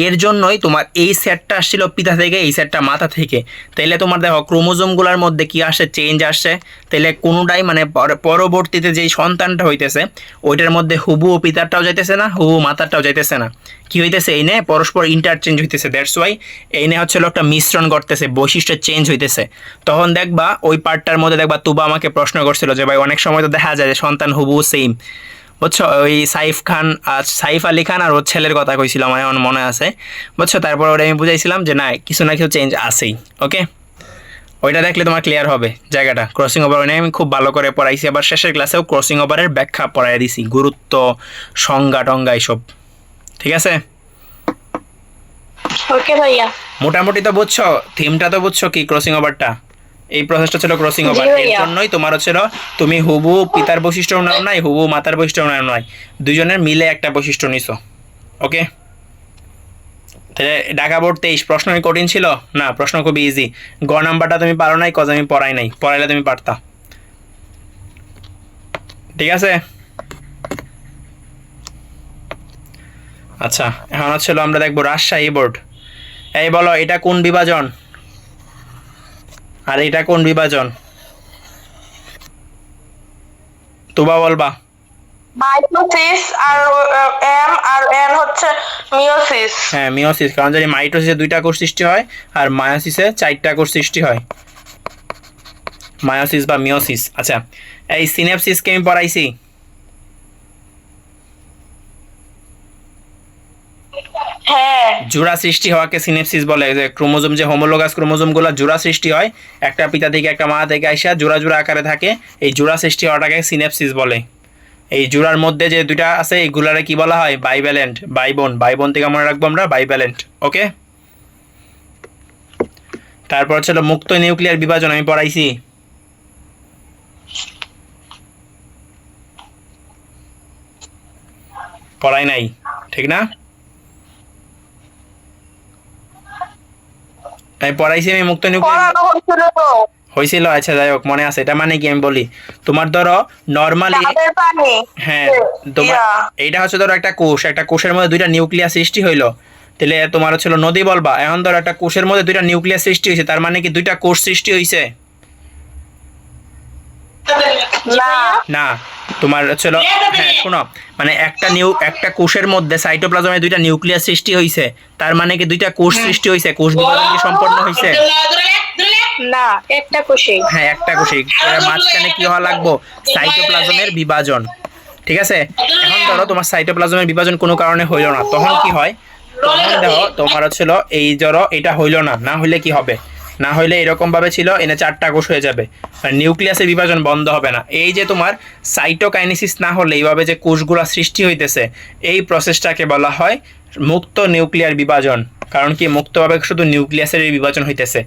[SPEAKER 1] এর জন্যই তোমার এই সেটটা আসছিল পিতা থেকে, এই সেটটা মাথা থেকে। তাইলে তোমার দেখো ক্রোমোজোমগুলোর মধ্যে কি আসছে? চেঞ্জ আসছে। তাইলে কোনোটাই মানে পরবর্তীতে যেই সন্তানটা হইতেছে ওইটার মধ্যে হুবু পিতারটাও যাইতেছে না, হুবু মাতারটাও যাইতেছে না। কি হইতেছে? এই নে পরস্পর ইন্টারচেঞ্জ হইতেছে। দ্যাটস ওয়াই এই নে হচ্ছিল একটা মিশ্রণ করতেছে, বৈশিষ্ট্য চেঞ্জ হইতেছে। তখন দেখবা ওই পার্টটার মধ্যে দেখবা তুবা আমাকে প্রশ্ন করছিল যে ভাই অনেক সময় তো দেখা যায় যে সন্তান হুবু সেম, বুঝছো? ওই সাইফ আলী খান আর ওর ছেলের কথা কইছিল, আমার এখন মনে আছে, বুঝছো? তারপর ওটা আমি বুঝাইছিলাম যে না, কিছু না কিছু চেঞ্জ আসেই। ওকে, ওইটা দেখলে তোমার ক্লিয়ার হবে জায়গাটা। ক্রসিং ওভার নিয়ে আমি খুব ভালো করে পড়াইছি, আবার শেষের ক্লাসেও ক্রসিং ওভারের ব্যাখ্যা পড়াই দিছি, গুরুত্ব, সংজ্ঞা টঙ্গা এইসব। ঠিক আছে,
[SPEAKER 4] ওকে ভাইয়া।
[SPEAKER 1] মোটামুটি তো বুঝছো, থিমটা তো বুঝছো কি ক্রসিং ওভারটা? এই প্রসেসটা ছিল ক্রসিং
[SPEAKER 4] জি
[SPEAKER 1] ওভার। এর
[SPEAKER 4] ভাইয়া।
[SPEAKER 1] জন্যই তোমার হচ্ছিল তুমি হুবু পিতার বৈশিষ্ট্য নাও নাই, হুবু মাতার বৈশিষ্ট্য নাও নাই, দুজনের মিলে একটা বৈশিষ্ট্য নিছো। ওকে, তাহলে ঢাকা বোর্ড 23 প্রশ্ন কি কঠিন ছিল? না, প্রশ্ন খুবই ইজি। গ নাম্বারটা তুমি পারো নাই, কজ আমি পড়াই নাই, পড়াইলে তুমি পারতা। ঠিক আছে, আচ্ছা। এখন হচ্ছিল আমরা দেখবো রাজশাহী বোর্ড। এই বলো এটা কোন বিভাজন আর এটা কোন বিভাজন? তোবা বলবা।
[SPEAKER 2] মাইটোসিস আর এম আর এন হচ্ছে মিওসিস।
[SPEAKER 1] হ্যাঁ, মিওসিস। কারণ জানি মাইটোসিসে 2টা কোষ সৃষ্টি হয় আর মায়োসিসে 4টা কোষ সৃষ্টি হয়, মায়োসিস বা মিওসিস। আচ্ছা, এই সিনেপসিসকে আমি পড়াইছি।
[SPEAKER 2] হ্যাঁ,
[SPEAKER 1] জোড়া সৃষ্টি হওয়াকে সিনেপসিস বলে। যে ক্রোমোজোম, যে হোমোলোগাস ক্রোমোজোমগুলো জোড়া সৃষ্টি হয়, একটা পিতা থেকে একটা মা থেকে আইসা জোড়া জোড়া আকারে থাকে, এই জোড়া সৃষ্টি হওয়াটাকে সিনেপসিস বলে। এই জোড়ার মধ্যে যে 2টা আছে এইগুলারে কি বলা হয়? বাইভ্যালেন্ট, বাইবোন। বাইবোন থেকে মনে রাখবো আমরা বাইভ্যালেন্ট। ওকে, তারপর ছিল মুক্ত নিউক্লিয়ার বিভাজন, আমি পড়াইছি। পড়াই নাই, ঠিক না? আমি পড়াইছি আমি মুক্ত নিউক্লিয়ার
[SPEAKER 2] পড়ানো হচ্ছিল তো
[SPEAKER 1] হয়েছিল। আচ্ছা যাই হোক, মনে আছে। এটা মানে কি আমি বলি, তোমার ধরো নর্মালি,
[SPEAKER 2] ডাবের পানি
[SPEAKER 1] হ্যাঁ তোমার এইটা হচ্ছে ধরো একটা কোষ, একটা কোষের মধ্যে দুইটা নিউক্লিয়াস সৃষ্টি হইলো, তাহলে তোমার হচ্ছিল নদী বলবা। এখন ধরো একটা কোষের মধ্যে দুইটা নিউক্লিয়াস সৃষ্টি হয়েছে, তার মানে কি দুইটা কোষ সৃষ্টি হয়েছে?
[SPEAKER 2] না
[SPEAKER 1] না, তোমার হচ্ছিল, হ্যাঁ শোনো, মানে একটা কোষের মধ্যে সাইটোপ্লাজমে দুইটা নিউক্লিয়াস সৃষ্টি হয়েছে, তার মানে কি দুইটা কোষ সৃষ্টি হয়েছে, কোষ বিভাজন কি সম্পন্ন হয়েছে?
[SPEAKER 4] না, একটা কোষে।
[SPEAKER 1] হ্যাঁ, একটা কোষে। মাঝখানে কি হওয়া লাগবো? সাইটোপ্লাজমের বিভাজন, ঠিক আছে? এখন ধরো তোমার সাইটোপ্লাজমের বিভাজন কোনো কারণে হইলো না, তখন কি হয়? তখন দেখো তোমার হচ্ছিল এই ধরো এটা হইলো না, না হইলে কি হবে? না হইলে এরকম ভাবে ছিল, এনে চারটা কোষ হয়ে যাবে, নিউক্লিয়াসের বিভাজন বন্ধ হবে না। এই যে তোমার সাইটোকাইনেসিস না হলে এইভাবে যে কোষগুলো সৃষ্টি হইতেছে, এই প্রসেসটাকে বলা হয় মুক্ত নিউক্লিয়ার বিভাজন। কারণ কি, মুক্তভাবে শুধু নিউক্লিয়াসের বিভাজন হইতেছে।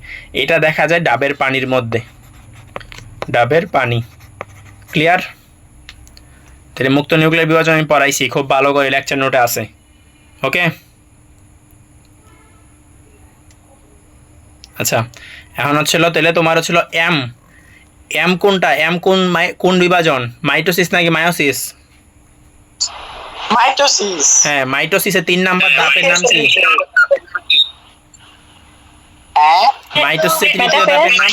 [SPEAKER 1] এটা দেখা যায় ডাবের পানির মধ্যে, ডাবের পানি। ক্লিয়ার? তাহলে মুক্ত নিউক্লিয়ার বিভাজন আমি পড়াইছি, খুব ভালো করে লেকচার নোটে আছে। ওকে, আচ্ছা এখন হচ্ছিল, তাহলে তোমার হচ্ছিল এম। এম কোনটা? এম কোন বিভাজন? মাইটোসিস নাকি মায়োসিস?
[SPEAKER 3] মাইটোসিস।
[SPEAKER 1] হ্যাঁ, মাইটোসিসের 3 নাম্বার ধাপের নাম কি? মাইটোসিসের তৃতীয় ধাপের নাম?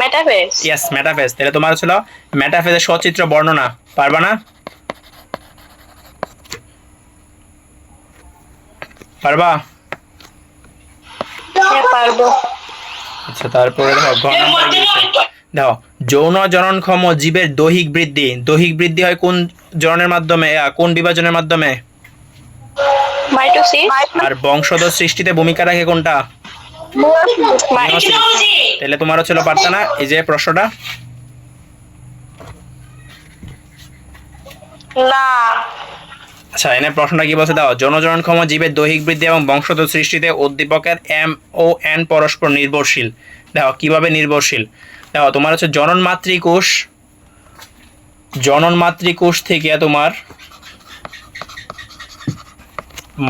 [SPEAKER 4] মেটাফেজ।
[SPEAKER 1] Yes, metaphase. তাহলে তোমার হচ্ছিল মেটাফেজের সচিত্র বর্ণনা, পারবা না? পারবা?
[SPEAKER 4] হ্যাঁ, পারবো।
[SPEAKER 1] আচ্ছা, তারপরে দেখো ঘ নাম্বার দিয়েছে। দেখো, যৌন জননক্ষম জীবের দৈহিক বৃদ্ধি। দৈহিক বৃদ্ধি হয় কোন জননের মাধ্যমে, কোন বিভাজনের মাধ্যমে?
[SPEAKER 4] মাইটোসিস।
[SPEAKER 1] আর বংশধর সৃষ্টিতে ভূমিকা রাখে কোনটা? মিয়োসিস। তাহলে তোমার হচ্ছিল পারতা না এই যে প্রশ্নটা?
[SPEAKER 2] না
[SPEAKER 1] আচ্ছা, এনে প্রশ্নটা কি বলছে দাও? যৌনজননক্ষম জীবের দৈহিক বৃদ্ধি এবং বংশধর সৃষ্টিতে উদ্দীপকের এম ও এন পরস্পর নির্ভরশীল। দেখো কিভাবে নির্ভরশীল। দেখো তোমার হচ্ছে জনন মাতৃকোষ থেকে তোমার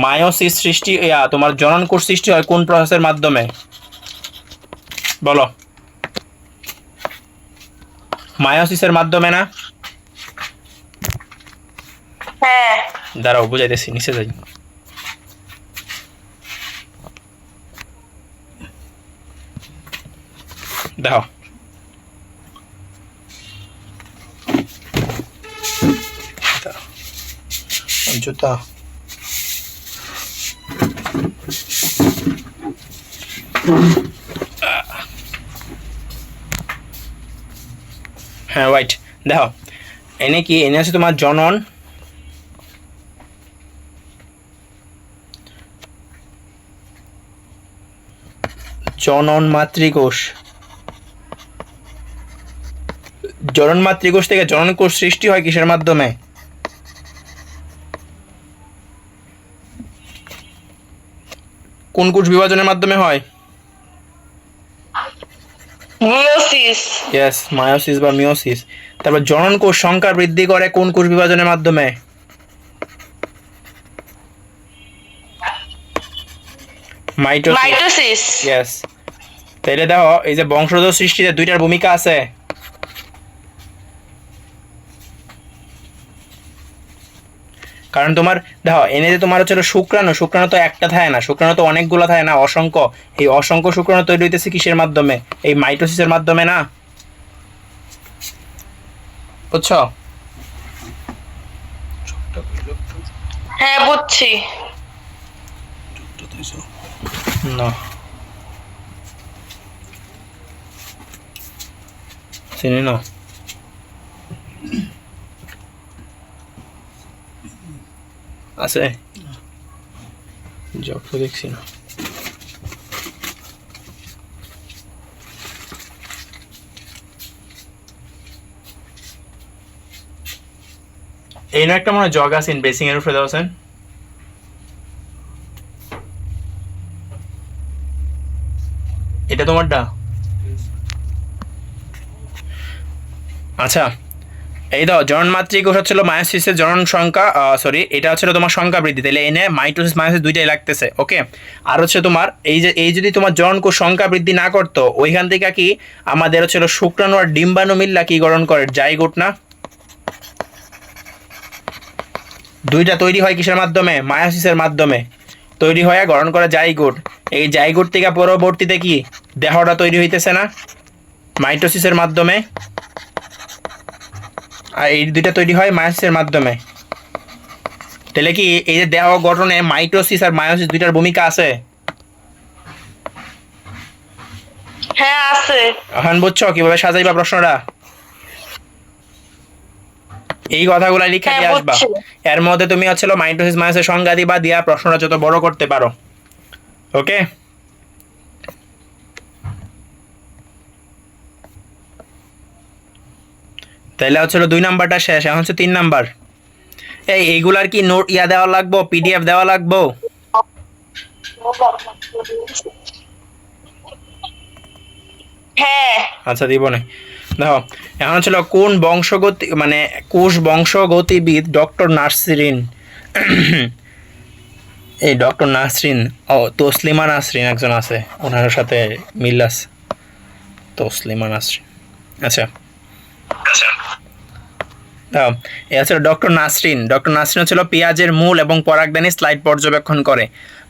[SPEAKER 1] মায়োসিস সৃষ্টি, তোমার জনন কোষ সৃষ্টি হয় কোন প্রসেসের মাধ্যমে? বলো। মায়োসিসের মাধ্যমে না?
[SPEAKER 2] হ্যাঁ
[SPEAKER 1] দাঁড়াও বুঝাইতেছি, নিচে যাই। দেখো জুতা, হ্যাঁ ওয়াইট। দেখো এনে কি, এনে আছে তোমার জনন মাতৃকোষ। জনন মাতৃকোষ থেকে জনন কোষ সৃষ্টি হয় কিসের মাধ্যমে? কোন কোষ বিভাজনের মাধ্যমে হয়?
[SPEAKER 2] মিয়োসিস
[SPEAKER 1] ইয়েস, মায়োসিস বা মিয়োসিস। তারপর জনন কোষ সংখ্যা বৃদ্ধি করে কোন কোষ বিভাজনের মাধ্যমে?
[SPEAKER 2] Mitosis
[SPEAKER 1] yes. তাহলে দেখো এই যে বংশধর সৃষ্টিতে দুইটার ভূমিকা আছে। কারণ তোমার দেখো এনে যে তোমার হচ্ছে শুক্রাণু, শুক্রাণু তো একটা থাকে না, শুক্রাণু তো অনেকগুলো থাকে না, অসংখ্য। এই অসংখ্য শুক্রাণু তৈরি হইতেছে কিসের মাধ্যমে? এই মাইটোসিসের মাধ্যমে না? বুঝছো?
[SPEAKER 2] হ্যাঁ বুঝছি
[SPEAKER 1] না চিনি না। আছে জব তো দেখছি না। এই না একটা মনে জগ আছে বেসিং এর উপরে দেওয়া আছে। তোমারটা? আচ্ছা, এই দাও জননমাত্রিক কোষ হচ্ছিল মায়োসিসের জনন সংখ্যা, সরি এটা হচ্ছিল তোমার সংখ্যা বৃদ্ধি, তাহলে এনে মাইটোসিস মায়োসিস দুইটাই লাগতেছে। ওকে, আর হচ্ছে তোমার এই যদি তোমার জনন কোষ সংখ্যা বৃদ্ধি না করতো, ওইখান থেকে কি আমাদের হচ্ছিল শুক্রাণু আর ডিম্বাণু মিল্লা কি গঠন করে? জাইগোট না? দুইটা তৈরি হয় কিসের মাধ্যমে? মায়োসিসের মাধ্যমে তৈরি হয়ে গঠন করে জাইগোট। এই জাইগোট থেকে পরবর্তীতে কি দেহটা তৈরি হইতেছে না মাইটোসিসের মাধ্যমে, আর এই দুইটা তৈরি হয় মায়োসিসের মাধ্যমে। তাহলে কি এই যে দেহ গঠনে মাইটোসিস আর মায়োসিস দুইটার ভূমিকা আছে?
[SPEAKER 2] হ্যাঁ আছে।
[SPEAKER 1] এখন বুঝছো কিভাবে সাজাইবা প্রশ্নটা? এই কথাগুলো লিখে দিয়ে আসবা।
[SPEAKER 2] বুঝছি।
[SPEAKER 1] এর মধ্যে তুমি হচ্ছিল মাইটোসিস মায়োসিসের সংজ্ঞা দিবা, দিয়া প্রশ্নটা যত বড় করতে পারো। ওকে, তাহলে হচ্ছিল 2 নাম্বারটা শেষ, এখন হচ্ছে 3 নাম্বার। এইগুলার কি নোট দেওয়া লাগবো, পিডিএফ দেওয়া লাগবো?
[SPEAKER 2] হ্যাঁ
[SPEAKER 1] আচ্ছা, দিব না। দেখো, এখন হচ্ছিল কোন বংশগতি মানে কোষ বংশগতিবিদ ডক্টর নাসরিন, এই ডক্টর নাসরিন, তসলিমা নাসরিন একজন আছে, ওনার সাথে মিল আছে, তসলিমা নাসরিন। আচ্ছা, এ হচ্ছিল ডক্টর নাসরিন। ডক্টর নাসরিন হচ্ছিল পেঁয়াজের মূল এবং পরাগদানি স্লাইড পর্যবেক্ষণ করে।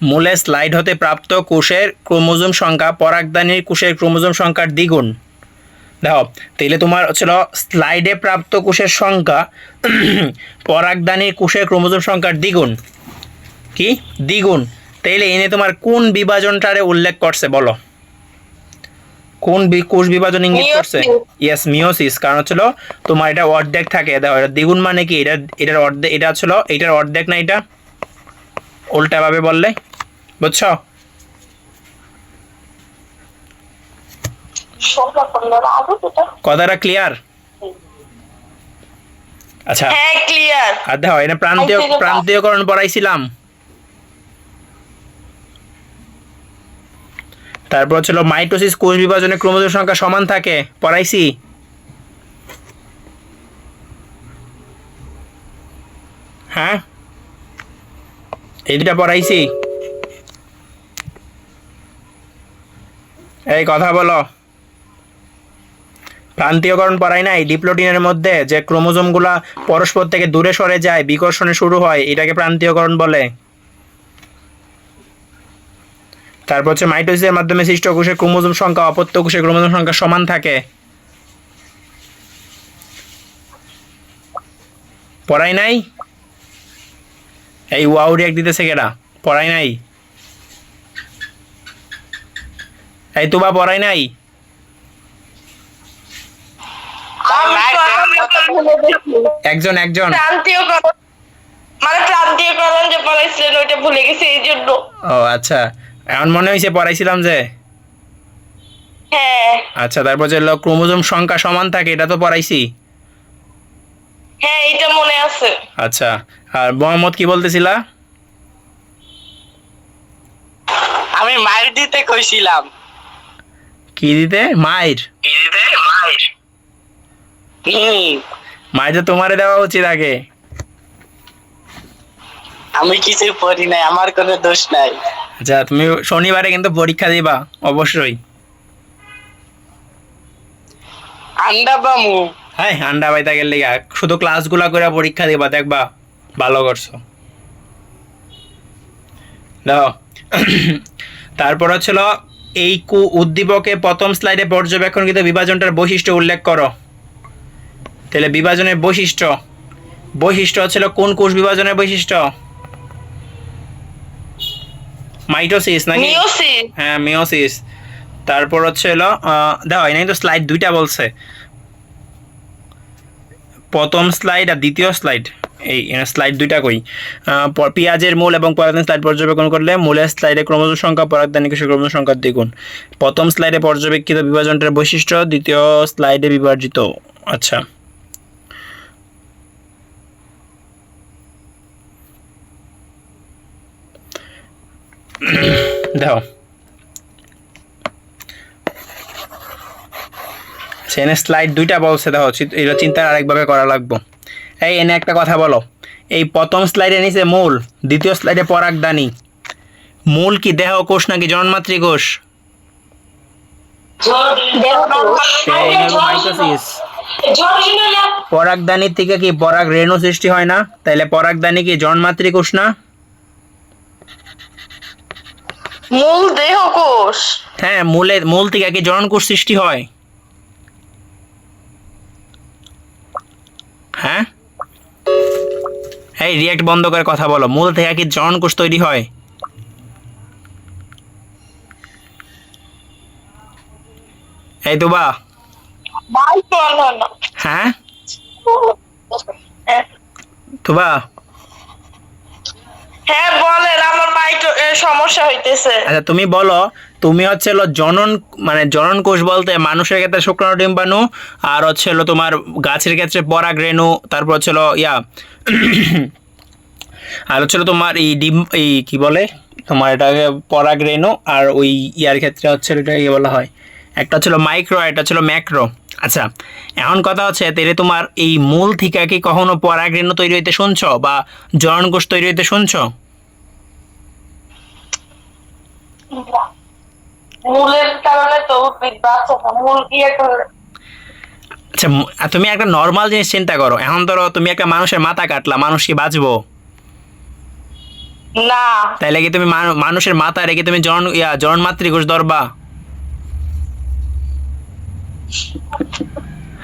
[SPEAKER 1] মূলের স্লাইড হতে প্রাপ্ত কোষের ক্রোমোজোম সংখ্যা পরাগদানির কোষের ক্রোমোজোম সংখ্যার দ্বিগুণ। দেখো, তাহলে তোমার হচ্ছিল স্লাইডে প্রাপ্ত কোষের সংখ্যা পরাগদানির কোষের ক্রোমোজোম সংখ্যার দ্বিগুণ। কি দ্বিগুণ? তাইলে এনে তোমার কোন বিভাজনটারে উল্লেখ করছে বলো? কোন কোষ বিভাজন ইঙ্গিত করছে? Yes, meiosis. কারণ হচ্ছিল তোমার এটা অর্ধেক থাকে। দেখো, এটা দ্বিগুণ মানে কি? এটার অর্ধেক, এটা হচ্ছিল এটার অর্ধেক না, এটা উল্টা ভাবে বললে, বুঝছো? কথাটা ক্লিয়ার? আচ্ছা,
[SPEAKER 2] হ্যাঁ ক্লিয়ার।
[SPEAKER 1] আর দেখো এটা প্রান্তীয়করণ পড়াইছিলাম। তারপর হচ্ছিল মাইটোসিস কোষ বিভাজনে ক্রোমোজোম সংখ্যা সমান থাকে, পড়াইছি। হ্যাঁ, এই দুটা পড়াইছি। এই কথা বলো, প্রান্তীয়করণ পড়াই নাই? ডিপ্লোটিনের মধ্যে যে ক্রোমোজোমগুলা পরস্পর থেকে দূরে সরে যায়, বিকর্ষণে শুরু হয়, এটাকে প্রান্তীয়করণ বলে। তারপর হচ্ছে মাইটোসিসের মাধ্যমে সৃষ্ট কোষের ক্রোমোজোম সংখ্যা অপত্য কোষের ক্রোমোজোম সংখ্যা সমান থাকে, পড়াই নাই? এই ওয়াও রিয়াক্ট দিতেছে কেডা? পড়াই নাই? এই তুবা পড়াই নাই? একজন
[SPEAKER 2] প্রান্তীয়করণ মানে প্রান্তীয়করণ যে পড়াইছিলেন ওইটা ভুলে গেছি এই জন্য।
[SPEAKER 1] ও আচ্ছা, এমন মনে হয়েছে পড়াইছিলাম যে।
[SPEAKER 2] হ্যাঁ
[SPEAKER 1] আচ্ছা, তারপর যে ক্রোমোজোম সংখ্যা সমান থাকে, এটা তো পড়াইছি।
[SPEAKER 2] হ্যাঁ এটা মনে আছে।
[SPEAKER 1] আচ্ছা, আর মোহাম্মদ কি বলতেছিলা?
[SPEAKER 3] আমি মায়ের দিতে কইছিলাম।
[SPEAKER 1] কি দিতে? মায়ের? মায়ের তো তোমারে দেওয়া উচিত আগে।
[SPEAKER 3] আমি কিছু পড়ি নাই, আমার কোনো দোষ নাই।
[SPEAKER 1] আচ্ছা, তুমি শনিবারে কিন্তু পরীক্ষা দিবা অবশ্যই।
[SPEAKER 3] আন্ডা বামু।
[SPEAKER 1] হ্যাঁ, আন্ডা বাইতা গেলে শুধু ক্লাসগুলা করে পরীক্ষা দিবা, দেখবা ভালো করছো। দেখো, তারপর হচ্ছিল এই উদ্দীপকে প্রথম স্লাইডে পর্যবেক্ষণকৃত বিভাজনটার বৈশিষ্ট্য উল্লেখ করো। তাহলে বিভাজনের বৈশিষ্ট্য হচ্ছিল কোন কোষ বিভাজনের বৈশিষ্ট্য? মাইটোসিস নাকি?
[SPEAKER 2] মিওসিস।
[SPEAKER 1] হ্যাঁ, মিওসিস। তারপর হচ্ছে দেখো এখানে কিন্তু স্লাইড দুইটা বলছে, প্রথম স্লাইড আর দ্বিতীয় স্লাইড। এই স্লাইড দুইটা কই? পেঁয়াজের মূল এবং পরাগদান স্লাইড পর্যবেক্ষণ করলে মূলের স্লাইডে ক্রোমোজোম সংখ্যা পরাগদানি কোষের ক্রোমোজোম সংখ্যার দ্বিগুণ। প্রথম স্লাইডে পর্যবেক্ষিত বিভাজনটার বৈশিষ্ট্য, দ্বিতীয় স্লাইডে বিভাজিত। আচ্ছা, দেখো চেন স্লাইড দুইটা বলছে, দেখো এটা চিন্তা আরেকভাবে করা লাগবে। এই এনে একটা কথা বলো, এই প্রথম স্লাইডে নিচে মূল, দ্বিতীয় স্লাইডে পরাগদানি। মূল কি দেহ কোষ নাকি জননমাতৃ কোষ? মাইটোসিস। পরাগদানি থেকে কি পরাগ রেণু সৃষ্টি হয় না? তাইলে পরাগদানি কি জননমাতৃ কোষ না?
[SPEAKER 2] মূল দেহ কোষ।
[SPEAKER 1] হ্যাঁ, মূল থেকে কি জনন কোষ সৃষ্টি হয়? হ্যাঁ, এই রিয়াক্ট বন্ধ করে কথা বলো, মূল থেকে কি জনন কোষ তৈরি হয়? এই তো বা হ্যাঁ তুবা,
[SPEAKER 2] হ্যাঁ বলেন, আমার মাইক সমস্যা হইতেছে।
[SPEAKER 1] আচ্ছা তুমি বলো, তুমি হচ্ছে হলো জনন, মানে জনন কোষ বলতে মানুষের ক্ষেত্রে শুক্রাণু ডিম্বাণু, আর হচ্ছে হলো তোমার গাছের ক্ষেত্রে পরাগ রেণু, তারপর হচ্ছে হলো আর হচ্ছে হলো তোমার এই কি বলে তোমার এটাকে পরাগ রেণু, আর ওই ইয়ার ক্ষেত্রে হচ্ছে এটা কি বলা হয়, একটা হচ্ছিল মাইক্রো, একটা ছিল ম্যাক্রো। আচ্ছা এখন কথা হচ্ছে, তাহলে তোমার এই মূল থেকে কি কখনো পরাগ রেণু তৈরি হইতে শুনছো বা জনন কোষ তৈরি হইতে শুনছো?
[SPEAKER 2] মূলের কারণে তো উদ্ভিদ বাঁচে না, মূল ইয়ে করে।
[SPEAKER 1] আচ্ছা তুমি একটা নর্মাল জিনিস চিন্তা করো, এখন ধরো তুমি একটা মানুষের মাথা কাটলা, মানুষ কি বাঁচবো?
[SPEAKER 2] না।
[SPEAKER 1] তাইলে কি তুমি মানুষের মাথা রেখে তুমি জনন মাতৃকোষ ধরবা?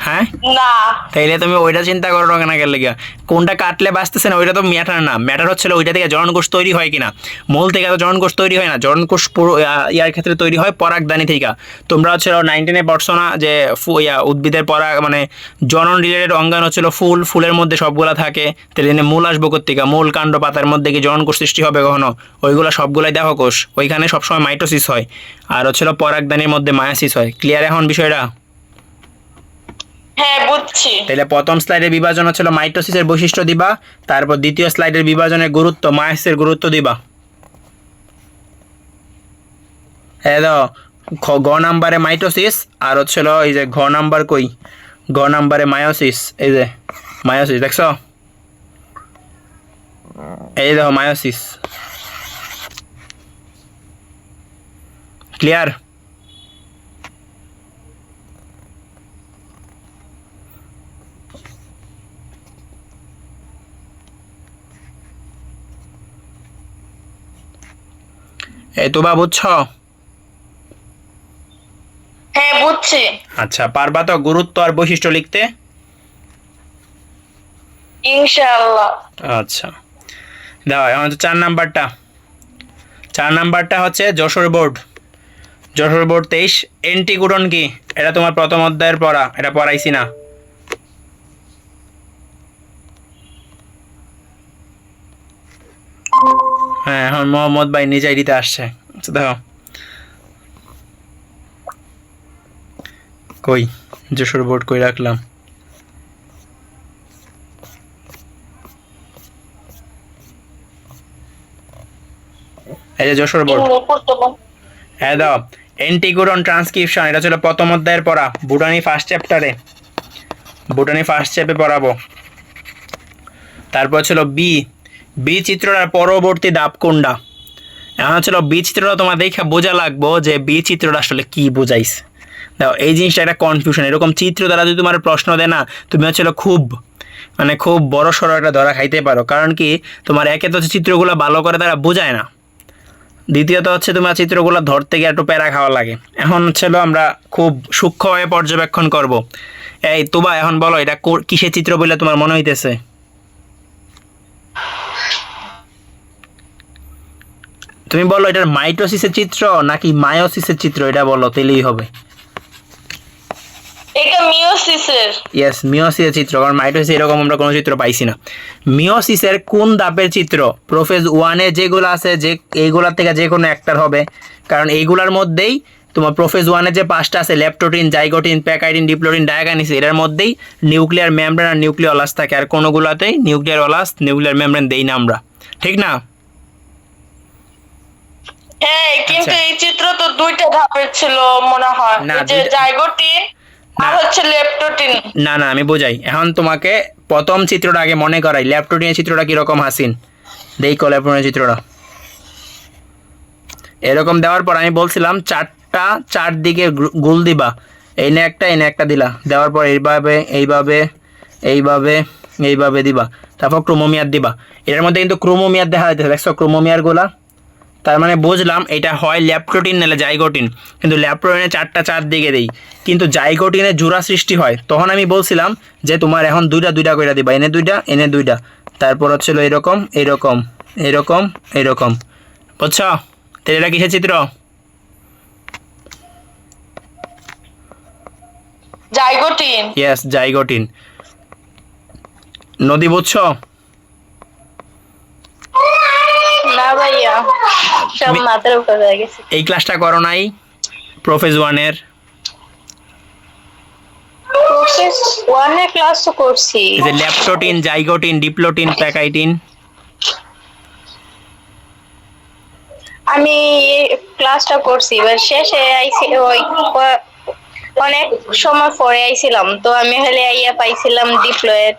[SPEAKER 1] হ্যাঁ,
[SPEAKER 2] না।
[SPEAKER 1] তাইলে তুমি ওইটা চিন্তা করো না, গেলে গিয়া কোনটা কাটলে বাঁচতেছে না ওইটা তো ম্যাটার না, ম্যাটার হচ্ছিল ওইটা থেকে জনন কোষ তৈরি হয় কিনা। মূল থেকে তো জনন কোষ তৈরি হয় না, জনন কোষ পুরো ইয়ার ক্ষেত্রে তৈরি হয় পরাগদানি থেকে। তোমরা হচ্ছে 19-এ পড়ছো না যে উদ্ভিদের পরাগ মানে জনন রিলেটেড অঙ্গাণু হচ্ছিল ফুল, ফুলের মধ্যে সবগুলা থাকে, তাহলে মূল আসবো কোত্থেকে? মূল কাণ্ড পাতার মধ্যে কি জনন কোষ সৃষ্টি হবে কখনো? ওইগুলো সবগুলাই দেহ কোষ, ওইখানে সবসময় মাইটোসিস হয়, আর হচ্ছিল পরাগদানির মধ্যে মায়োসিস হয়। ক্লিয়ার এখন বিষয়টা?
[SPEAKER 2] হ্যাঁ বুঝছি।
[SPEAKER 1] তাহলে প্রথম স্লাইডের বিভাজন হচ্ছিল মাইটোসিসের বৈশিষ্ট্য দিবা, তারপর দ্বিতীয় স্লাইডের বিভাজনের গুরুত্ব, মায়োসিসের গুরুত্ব দিবা। গ নাম্বারে মাইটোসিস, আর হচ্ছিল এই যে ঘ নাম্বার কই, গ নাম্বারে মায়োসিস, এই যে মায়োসিস দেখছো, এই দেখো মায়োসিস। ক্লিয়ার? এই তো বা বুঝছো?
[SPEAKER 2] হ্যাঁ বুঝছি।
[SPEAKER 1] আচ্ছা পারবা তো গুরুত্ব আর বৈশিষ্ট্য লিখতে?
[SPEAKER 2] ইনশাআল্লাহ।
[SPEAKER 1] আচ্ছা দাও, এখন হচ্ছে 4 নাম্বারটা। 4 নাম্বারটা হচ্ছে Jessore board, Jessore board 23। Anticodon কি? এটা তোমার প্রথম অধ্যায়ের পড়া, এটা পড়াইছি না? হ্যাঁ এখন মোহাম্মদ ভাই নিজে আইডিতে আসছে। আচ্ছা দেখো কই যশোর বোর্ড কই রাখলাম, এই যে যশোর বোর্ড। হ্যাঁ দাও, এন্টিকোডন ট্রান্সক্রিপশন, এটা ছিল প্রথম অধ্যায়ের পড়া, বুটানি ফার্স্ট চ্যাপ্টারে, বুটানি ফার্স্ট চ্যাপ্টারে পড়াবো। তারপর ছিল বি চিত্রটার পরবর্তী ধাপ কোনটা? এখন ছিল বি চিত্রটা তোমার দেখে বোঝা লাগবো যে বি চিত্রটা আসলে কি বোঝাইছে। দেখো এই জিনিসটা একটা কনফিউশন, এরকম চিত্র দ্বারা যদি তোমার প্রশ্ন দেয় না, তুমি হচ্ছিল খুব বড় সড়ো একটা ধরা খাইতে পারো। কারণ কি তোমার একে তো হচ্ছে চিত্রগুলো ভালো করে তারা বোঝায় না, দ্বিতীয়ত হচ্ছে তোমার চিত্রগুলো ধরতে গিয়ে একটু প্যারা খাওয়া লাগে। এখন হচ্ছিল আমরা খুব সূক্ষ্মভাবে পর্যবেক্ষণ করব। এই তোবা এখন বলো এটা কিসের চিত্র বলে তোমার মনে হইতেছে? তুমি বলো এটার মাইটোসিসের চিত্র নাকি মায়োসিসের চিত্র, এটা বলো তাহলেই হবে।
[SPEAKER 2] এটা মিওসিসের।
[SPEAKER 1] ইয়েস মিওসিসের চিত্র, কারণ মাইটোসিস এরকম আমরা কোনো চিত্র পাইছি না। মিওসিসের কোন ধাপের চিত্র? প্রোফেজ 1-এ যেগুলো আছে যে এইগুলার থেকে যে কোনো একটার হবে, কারণ এইগুলার মধ্যেই তোমার প্রোফেজ 1-এ যে 5টা আছে লেপ্টোটিন, জাইগোটিন, প্যাকাইটিন, ডিপ্লোটিন, ডায়াগানিসিস, এটার মধ্যেই নিউক্লিয়ার মেমব্রেন আর নিউক্লিয়ার অলাস থাকে, আর কোনোগুলোতেই নিউক্লিয়ার অলাস নিউক্লিয়ার মেমব্রেন দেই না আমরা, ঠিক না?
[SPEAKER 2] হ্যাঁ কিন্তু এই চিত্র তো 2টা ধাপের ছিল মনে হয়,
[SPEAKER 1] না,
[SPEAKER 2] এই যে জাইগোটিন। আর হচ্ছে লেপটোটিন।
[SPEAKER 1] না না, আমি বোঝাই। এখন তোমাকে প্রথম চিত্রটা আগে মনে করাই, ল্যাপটোটিনের চিত্রটা কীরকম হাসিন দেখো। ল্যাপটোটিনের চিত্রটা এরকম দেওয়ার পর আমি বলছিলাম চারদিকে গোল দিবা, এনে একটা দিলা, দেওয়ার পর এইভাবে এইভাবে এইভাবে এইভাবে দিবা, তারপর ক্রোমোমিয়ার দিবা। এটার মধ্যে কিন্তু ক্রোমোমিয়ার দেখা যাচ্ছে, দেখছো ক্রোমোমিয়ারগুলা? তার মানে বুঝলাম এটা হয় ল্যাপটোটিন নাহলে জাইগোটিন, কিন্তু ল্যাপটোটিনে চারদিকে দেই, কিন্তু জাইগোটিনে জোড়া সৃষ্টি হয়। তখন আমি বলছিলাম যে তোমার এখন দুইটা করে দিবা, এনে দুইটা, তারপর হচ্ছিল এরকম এরকম এরকম এরকম, বুঝছো? তাহলে এটা কিসের চিত্র?
[SPEAKER 2] জাইগোটিন।
[SPEAKER 1] Yes, zygotene. নদী বুঝছো?
[SPEAKER 4] না ভাইয়া, সব মাথার উপর হয়ে গেছে।
[SPEAKER 1] এই ক্লাসটা করো নাই প্রফেস 1-এর?
[SPEAKER 4] প্রসেস 1 এর ক্লাস তো করছি।
[SPEAKER 1] এই যে ল্যাপটোটিন, জাইগোটিন, ডিপ্লোটিন, প্যাকাইটিন।
[SPEAKER 4] আমি ক্লাসটা করছি, এবার শেষে আইছি ওই অনেক সময় পরে আইছিলাম, তো আমি হলে আইয়া পাইছিলাম ডিপ্লয়েড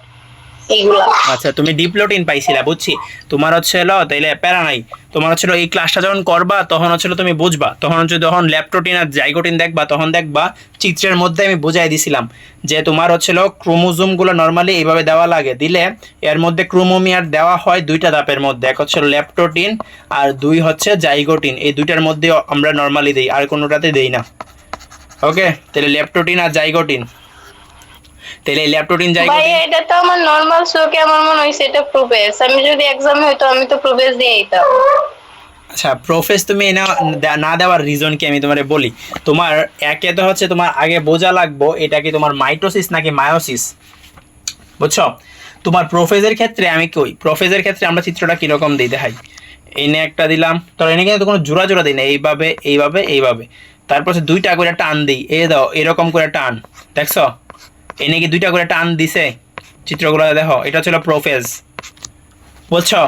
[SPEAKER 4] এইগুলা।
[SPEAKER 1] আচ্ছা, তুমি ডিপ্লোটিন পাইছিলা, বুঝছি। তোমার হচ্ছিল তাইলে প্যারা নাই। তোমার হচ্ছিল এই ক্লাসটা যখন করবা তখন হচ্ছিল তুমি বুঝবা, তখন হচ্ছে যখন ল্যাপটোটিন আর জাইগোটিন দেখবা তখন দেখবা চিত্রের মধ্যে আমি বুঝাই দিছিলাম যে তোমার হচ্ছিল ক্রোমোজোমগুলো নর্মালি এইভাবে দেওয়া লাগে, দিলে এর মধ্যে ক্রোমোমিয়ার দেওয়া হয় দুইটা ধাপের মধ্যে, এক হচ্ছে ল্যাপটোটিন আর দুই হচ্ছে জাইগোটিন। এই দুইটার মধ্যে আমরা নর্মালি দিই, আর কোনোটাতে দেই না। ওকে, তাহলে ল্যাপটোটিন আর জাইগোটিন। তাহলে ল্যাপটোটিন
[SPEAKER 4] ভাই
[SPEAKER 1] জাইগোটিন,
[SPEAKER 4] এটা তো আমার নরমাল চোখে আমার মনে হইছে এটা প্রোফেস। আমি যদি এক্সামে হইতো আমি তো প্রোফেস দিয়ে দিতাম।
[SPEAKER 1] আচ্ছা প্রফেস তুমি না দেওয়ার রিজন কি আমি তোমারে বলি। তোমার একে তো হচ্ছে তোমার আগে বোঝা লাগবো এটা কি তোমার মাইটোসিস নাকি মায়োসিস, বুঝছো? তোমার প্রফেসের ক্ষেত্রে আমি কই, প্রফেসের ক্ষেত্রে আমরা চিত্রটা কিরকম দিই দেখাই। এনে একটা দিলাম, তোর এনে কিন্তু কোনো জোড়া জোড়া দিই না, এইভাবে এইভাবে এইভাবে, তারপর হচ্ছে দুইটা করে টান দিই, দাও এরকম করে টান, দেখছো? এনে কি দুইটা করে টান দিছে? চিত্রগুলো দেখো, এটা ছিল প্রোফেজ, বুঝছো?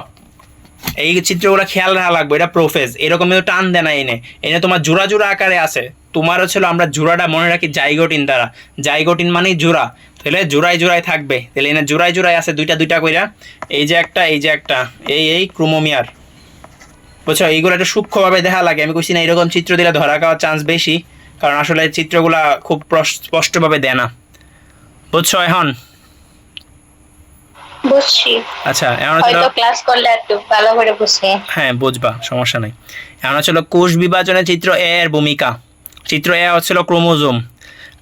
[SPEAKER 1] এই চিত্রগুলো খেয়াল রাখা লাগবে, এটা প্রোফেজ। এরকম কিন্তু টান দেয় না, এনে তোমার জোড়া জোড়া আকারে আছে। তোমার হচ্ছিল আমরা জোড়াটা মনে রাখি জাইগোটিন দ্বারা, জাইগোটিন মানেই জোড়া, তাহলে জোড়ায় জোড়ায় থাকবে। তাহলে এনে জোড়ায় জোড়ায় আছে দুইটা কইরা, এই যে একটা এই ক্রোমোমিয়ার, বুঝছো? এইগুলো একটু সূক্ষ্মভাবে দেখা লাগে। আমি কইছি না এরকম চিত্র দিলে ধরা খাওয়ার চান্স বেশি, কারণ আসলে চিত্রগুলা খুব স্পষ্টভাবে দেয় না, বুঝছো? এখন
[SPEAKER 4] বুঝছি।
[SPEAKER 1] আচ্ছা, এখন
[SPEAKER 4] হয়তো ক্লাস করলে একটু ভালো করে বুঝছি।
[SPEAKER 1] হ্যাঁ বুঝবা, সমস্যা নাই। এখন হচ্ছিল কোষ বিভাজনের চিত্র এ এর ভূমিকা। চিত্র এ হচ্ছিল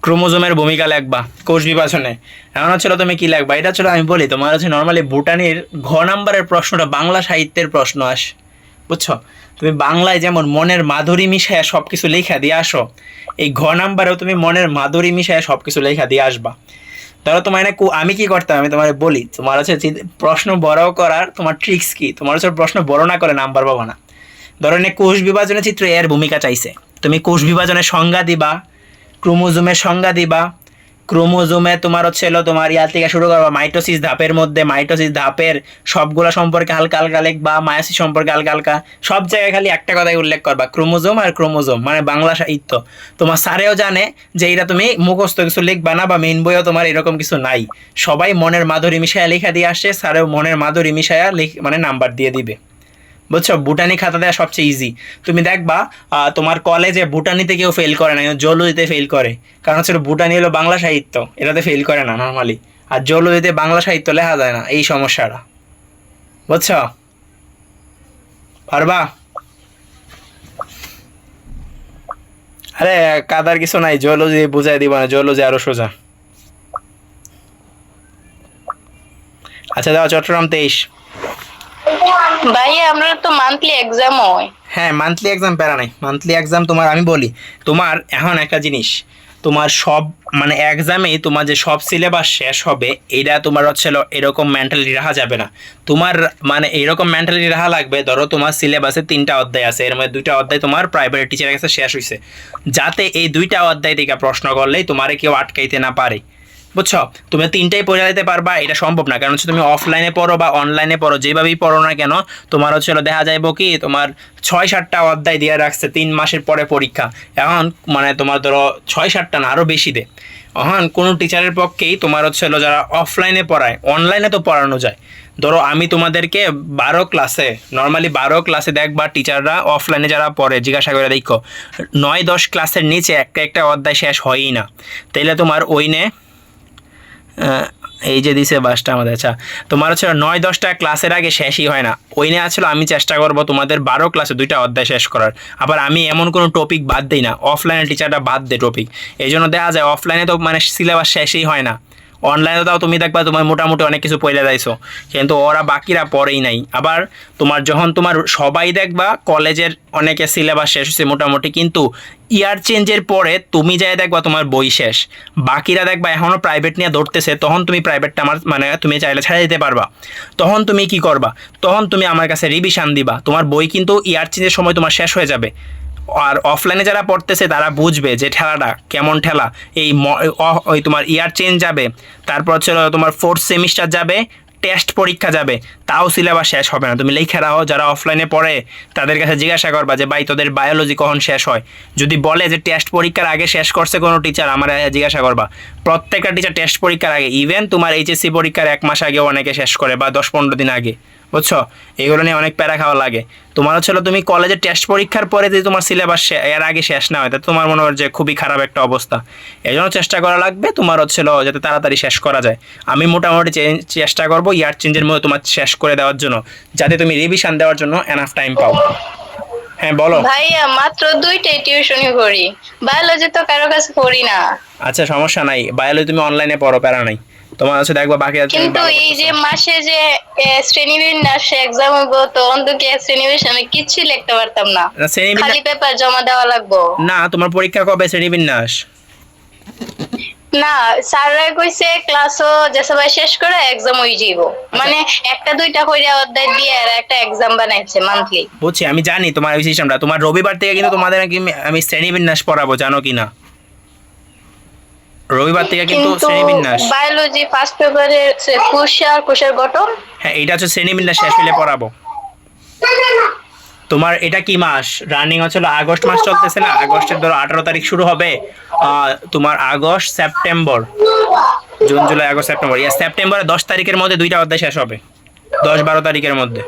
[SPEAKER 1] ক্রোমোজোমের ভূমিকা লিখবা কোষ বিভাজনে। এখন হচ্ছিল তুমি কি লিখবা, এটা হচ্ছিল আমি বলি তোমার হচ্ছে নর্মালি ভুটানির ঘ নাম্বারের প্রশ্নটা বাংলা সাহিত্যের প্রশ্ন আসে, বুঝছো? তুমি বাংলায় যেমন মনের মাধুরী মিশায় সব কিছু লেখা দিয়ে আসো, এই ঘ নাম্বারেও তুমি মনের মাধুরী মিশায় সব কিছু লেখা দিয়ে আসবা। ধরো তোমার আমি কি করতাম আমি তোমার বলি, তোমার হচ্ছে প্রশ্ন বড় করার তোমার ট্রিক্স কি, তোমার হচ্ছে প্রশ্ন বড় না করে নাম্বার পাবো না। ধরো কোষ বিভাজনের চিত্র এর ভূমিকা চাইছে, তুমি কোষ বিভাজনের সংজ্ঞা দিবা, ক্রোমোজোমের সংজ্ঞা দিবা। ক্রোমোজোমে তোমার হচ্ছে তোমার ইয়ার থেকে শুরু করবা মাইটোসিস ধাপের মধ্যে, মাইটোসিস ধাপের সবগুলো সম্পর্কে হালকা হালকা লিখবা, মায়োসিস সম্পর্কে হালকা হালকা, সব জায়গায় খালি একটা কথাই উল্লেখ করবা, ক্রোমোজোম আর ক্রোমোজোম, মানে বাংলা সাহিত্য। তোমার স্যারেও জানে যে এটা তুমি মুখস্থ কিছু লিখবা না, বা মেইন বইও তোমার এরকম কিছু নাই, সবাই মনের মাধুরী মিশায়া লেখা দিয়ে আসছে, স্যারেও মনের মাধুরী মিশায়া মানে নাম্বার দিয়ে দিবে, বুঝছো? বুটানি খাতা দেওয়া সবচেয়ে ইজি। তুমি দেখবা তোমার কলেজে বুটানিতে কেউ ফেল করে না, জলুদিতে ফেল করে, কারণ হচ্ছে বুটানি হলো বাংলা সাহিত্য, এটাতে ফেল করে না নর্মালি। আর জলুদিতে বাংলা সাহিত্য লেখা যায় না, এই সমস্যাটা, বুঝছো? পারবা? আরে কাদার কিছু নাই, জলুদি বুঝাই দিব না, জলুদি আরো সোজা। আচ্ছা দাও, চট্টগ্রাম 23।
[SPEAKER 4] ভাইয়া আমরা তো মান্থলি এক্সাম হয়।
[SPEAKER 1] হ্যাঁ মান্থলি এক্সাম, প্যারা নাই, মান্থলি এক্সাম। তোমার আমি বলি, তোমার এখন একটা জিনিস, তোমার সব মানে এক্সামেই তোমার যে সব সিলেবাস শেষ হবে এইটা তোমার হচ্ছে এরকম মেন্টালিটি রাখা যাবে না। তোমার মানে এইরকম মেন্টালিটি রাখা লাগবে, ধরো তোমার সিলেবাসে 3টা অধ্যায় আছে, এর মধ্যে 2টা অধ্যায় তোমার প্রাইভেট টিচারের কাছে শেষ হয়েছে, যাতে এই 2টা অধ্যায় থেকে প্রশ্ন করলেই তোমারে কেউ আটকাইতে না পারে, বুঝছো? তুমি 3টাই পড়ে যেতে পারবা এটা সম্ভব না, কারণ হচ্ছে তুমি অফলাইনে পড়ো বা অনলাইনে পড়ো, যেভাবেই পড়ো না কেন তোমার হচ্ছে দেখা যাইব কি তোমার 6-7টা অধ্যায় দিয়ে রাখছে 3 মাসের পরে পরীক্ষা। এখন মানে তোমার ধরো 6-7টা না আরও বেশি দে, হ্যাঁ, কোনো টিচারের পক্ষেই তোমার হচ্ছে হলো যারা অফলাইনে পড়ায়, অনলাইনে তো পড়ানো যায়। ধরো আমি তোমাদেরকে 12 ক্লাসে, নর্মালি 12 ক্লাসে দেখবা টিচাররা অফলাইনে যারা পড়ে জিজ্ঞাসা করে দেখো 9-10 ক্লাসের নিচে একটা একটা অধ্যায় শেষ হয়ই না। তাইলে তোমার ওইনে এই যে দিছে বাসটা আমাদের, আচ্ছা তোমার হচ্ছে 9-10টা ক্লাসের আগে শেষই হয় না। ওই নিয়ে আসলে আমি চেষ্টা করব তোমাদের 12 ক্লাসে 2টা অধ্যায় শেষ করার। আবার আমি এমন কোনো টপিক বাদ দিই না, অফলাইনে টিচারটা বাদ দেয় টপিক। এই জন্য দেখা যায় অফলাইনে তো মানে সিলেবাস শেষই হয় না, অনলাইনে তাও তুমি দেখবা তোমার মোটামুটি অনেক কিছু পড়ে যাইছো, কিন্তু ওরা বাকিরা পড়েই নাই। আবার তোমার যখন তোমার সবাই দেখবা কলেজের অনেকে সিলেবাস শেষ হচ্ছে মোটামুটি, কিন্তু ইয়ার চেঞ্জের পরে তুমি যাই দেখবা তোমার বই শেষ, বাকিরা দেখবা এখনও প্রাইভেট নিয়ে ধরতেছে, তখন তুমি প্রাইভেটটা আমার মানে তুমি চাইলে ছেড়ে দিতে পারবা। তখন তুমি কি করবা, তখন তুমি আমার কাছে রিভিশন দিবা, তোমার বই কিন্তু ইয়ার চেঞ্জের সময় তোমার শেষ হয়ে যাবে। আর অফলাইনে যারা পড়তেছে তারা বুঝবে যে ঠেলাটা কেমন ঠেলা। ওই তোমার ইয়ার চেঞ্জ যাবে, তারপর হচ্ছে তোমার 4th সেমিস্টার যাবে, টেস্ট পরীক্ষা যাবে, তাও সিলেবাস শেষ হবে না। তুমি লিখে রাখো, যারা অফলাইনে পড়ে তাদের কাছে জিজ্ঞাসা করবা যে ভাই তোদের বায়োলজি কখন শেষ হয়। যদি বলে যে টেস্ট পরীক্ষার আগে শেষ করছে কোনো টিচার, আমার জিজ্ঞাসা করবা। প্রত্যেকটা টিচার টেস্ট পরীক্ষার আগে, ইভেন তোমার এইচএসসি পরীক্ষার 1 মাস আগে অনেকে শেষ করে, বা 10-15 দিন আগে, বুঝছো? এগুলো নিয়ে অনেক প্যারা খাওয়া লাগে। তোমার হচ্ছে তুমি কলেজের টেস্ট পরীক্ষার পরে যদি তোমার সিলেবাস এর আগে শেষ না হয়, তাহলে তোমার মনে হয় যে খুবই খারাপ একটা অবস্থা। এই জন্য চেষ্টা করা লাগবে তোমার হচ্ছে যাতে তাড়াতাড়ি শেষ করা যায়। আমি মোটামুটি চেষ্টা করবো ইয়ার চেঞ্জের মধ্যে তোমার শেষ করে দেওয়ার জন্য, যাতে তুমি রিভিশন দেওয়ার জন্য এনাফ টাইম পাও। হ্যাঁ বলো।
[SPEAKER 4] ভাইয়া মাত্র 2টাই টিউশনই করি, বায়োলজি তো কারো কাছে পড়ি না।
[SPEAKER 1] আচ্ছা সমস্যা নাই, বায়োলজি তুমি অনলাইনে পড়ো, প্যারা নাই। তোমার হচ্ছে দেখবা বাকি
[SPEAKER 4] কিন্তু এই যে মাসে যে শ্রেণীবিন্যাস এক্সাম হইব, তখন তো কি শ্রেণীবিন্যাস আমি কিছু লিখতে পারতাম না, খালি পেপার জমা দেওয়া লাগবো।
[SPEAKER 1] না, তোমার পরীক্ষা কবে শ্রেণীবিন্যাস?
[SPEAKER 4] না, স্যাররা কইছে ক্লাসও যে সবাই শেষ করে এক্সাম হই যাইব, মানে 1-2টা কইরা অধ্যায় দিয়ে আর একটা এক্সাম বানাইছে মান্থলি।
[SPEAKER 1] বুঝছি, আমি জানি তোমার ওই সিস্টেমটা। তোমার রবিবার থেকে কিন্তু তোমাদের আমি শ্রেণীবিন্যাস পড়াবো, জানো কি না? রবিবার থেকে কিন্তু শ্রেণীবিন্যাস,
[SPEAKER 4] বায়োলজি ফার্স্ট পেপারে কোষের গঠন,
[SPEAKER 1] হ্যাঁ এটা হচ্ছে শ্রেণীবিন্যাস শেষ হলে পড়াবো। তোমার এটা কি মাস রানিং হচ্ছিল? আগস্ট মাস চলতেছে না, আগস্টের ধরো 18 তারিখ শুরু হবে, তোমার August September, June July August September, সেপ্টেম্বরের 10 তারিখের মধ্যে 2টা অধ্যায় শেষ হবে, 10-12 তারিখের মধ্যে,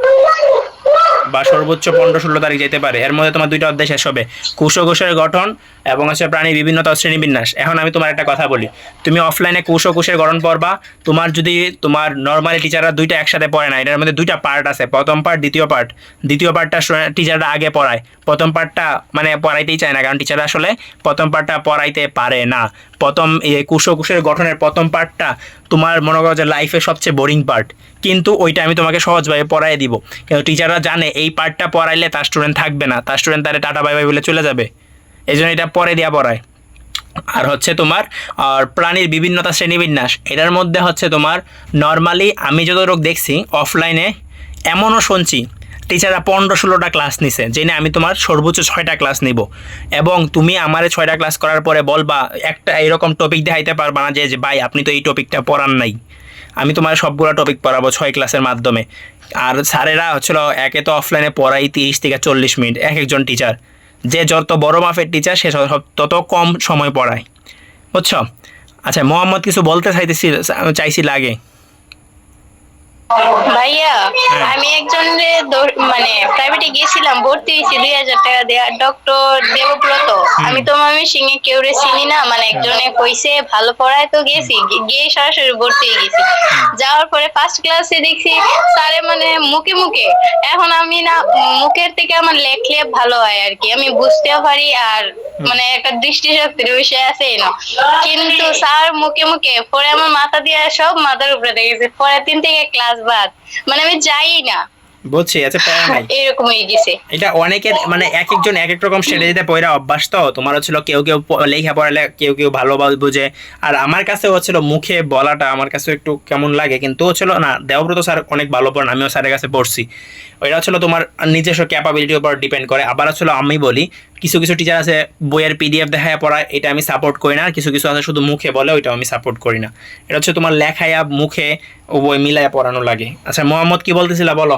[SPEAKER 1] বা সর্বোচ্চ 15-16 তারিখ যেতে পারে। এর মধ্যে তোমার 2টা অধ্যায় শেষ হবে, কোষের গঠন এবং হচ্ছে প্রাণী বিভিন্নতা শ্রেণীবিন্যাস। এখন আমি তোমার একটা কথা বলি, তুমি অফলাইনে কোষের গঠন পড়বা, তোমার যদি তোমার নর্মালি টিচাররা 2টা একসাথে পড়ে না, এটার মধ্যে 2টা পার্ট আছে, প্রথম পার্ট দ্বিতীয় পার্টটা টিচাররা আগে পড়ায়, প্রথম পার্টটা মানে পড়াইতেই চায় না, কারণ টিচাররা আসলে প্রথম পার্টটা পড়াইতে পারে না। প্রথম এই কোষের গঠনের প্রথম পার্টটা তোমার মনে করো যে লাইফের সবচেয়ে বোরিং পার্ট, কিন্তু ওইটা আমি তোমাকে সহজভাবে পড়াই দিব, কিন্তু টিচাররা জানে এই পার্টটা পড়াইলে তার স্টুডেন্ট থাকবে না, তার স্টুডেন্ট তারে টাটা বাই বাই বলে চলে যাবে, এই জন্য এটা পরে দিয়া পড়ায়। আর হচ্ছে তোমার আর প্রাণীর বিভিন্নতা শ্রেণীবিন্যাস, এটার মধ্যে হচ্ছে তোমার নর্মালি আমি যতটুকু দেখছি অফলাইনে, এমনও শুনছি টিচাররা 15-16টা ক্লাস নিছে, জেনে আমি তোমার সর্বোচ্চ 6টা ক্লাস নিব, এবং তুমি আমারে 6টা ক্লাস করার পরে বলবা একটা এরকম টপিক দেখাইতে পারবা না যে ভাই আপনি তো এই টপিকটা পড়ান নাই। আমি তোমার সবগুলো টপিক পড়াবো 6 ক্লাসের মাধ্যমে। আর স্যারেরা হচ্ছিল একে তো অফলাইনে পড়াই 30-40 মিনিট এক একজন টিচার, যে যত বড় মাপের টিচার সে তত কম সময় পড়ায়, বুঝছো? আচ্ছা মোহাম্মদ কিছু বলতে চাইছিল আগে।
[SPEAKER 4] ভাইয়া আমি একজনের মানে প্রাইভেটে গেছিলাম, ভর্তি হয়েছি 2000 টাকা দিয়ে, ডক্টর দেবব্রত। আমি তো আমি সিংহে কেউরে চিনি না, মানে একজনে কইছে ভালো পড়ায়, তো গেছি, গিয়ে সরাসরি ভর্তি হয়ে গেছি। যাওয়ার পরে ফার্স্ট ক্লাসে দেখছি স্যারে মানে মুখে এখন আমি না মুখের থেকে আমার লেখলে ভালো হয় আর কি, আমি বুঝতেও পারি, আর মানে একটা দৃষ্টিশক্তির বিষয় আছে না, কিন্তু স্যার মুখে পরে আমার মাথা দিয়ে সব মাথার উপরে দেখেছে, পরে 3 থেকে ক্লাস বাদ, মানে আমি যাই না,
[SPEAKER 1] বুঝছি। আচ্ছা প্যারা নাই,
[SPEAKER 4] এরকম হয়ে গেছে।
[SPEAKER 1] এটা অনেকের মানে এক একজন এক এক রকম স্ট্র্যাটেজিতে পড়া অভ্যাস। তো তোমার হচ্ছিল কেউ লেখা পড়ালে কেউ ভালো বুঝে, আর আমার কাছে হচ্ছিল মুখে বলাটা আমার কাছে একটু কেমন লাগে, কিন্তু হচ্ছিল না দেবব্রত স্যার অনেক ভালো পড়ান, আমিও স্যারের কাছে পড়ছি। ওইটা হচ্ছিল তোমার নিজস্ব ক্যাপাবিলিটির উপর ডিপেন্ড করে। আবার হচ্ছিল আমি বলি কিছু টিচার আছে বইয়ের PDF দেখায় পড়ায়, এটা আমি সাপোর্ট করি না, আর কিছু আছে শুধু মুখে বলে, ওইটাও আমি সাপোর্ট করি না। এটা হচ্ছে তোমার লেখায়া মুখে ও বই মিলাইয়া পড়ানো লাগে। আচ্ছা মোহাম্মদ কি বলতেছিলা বলো।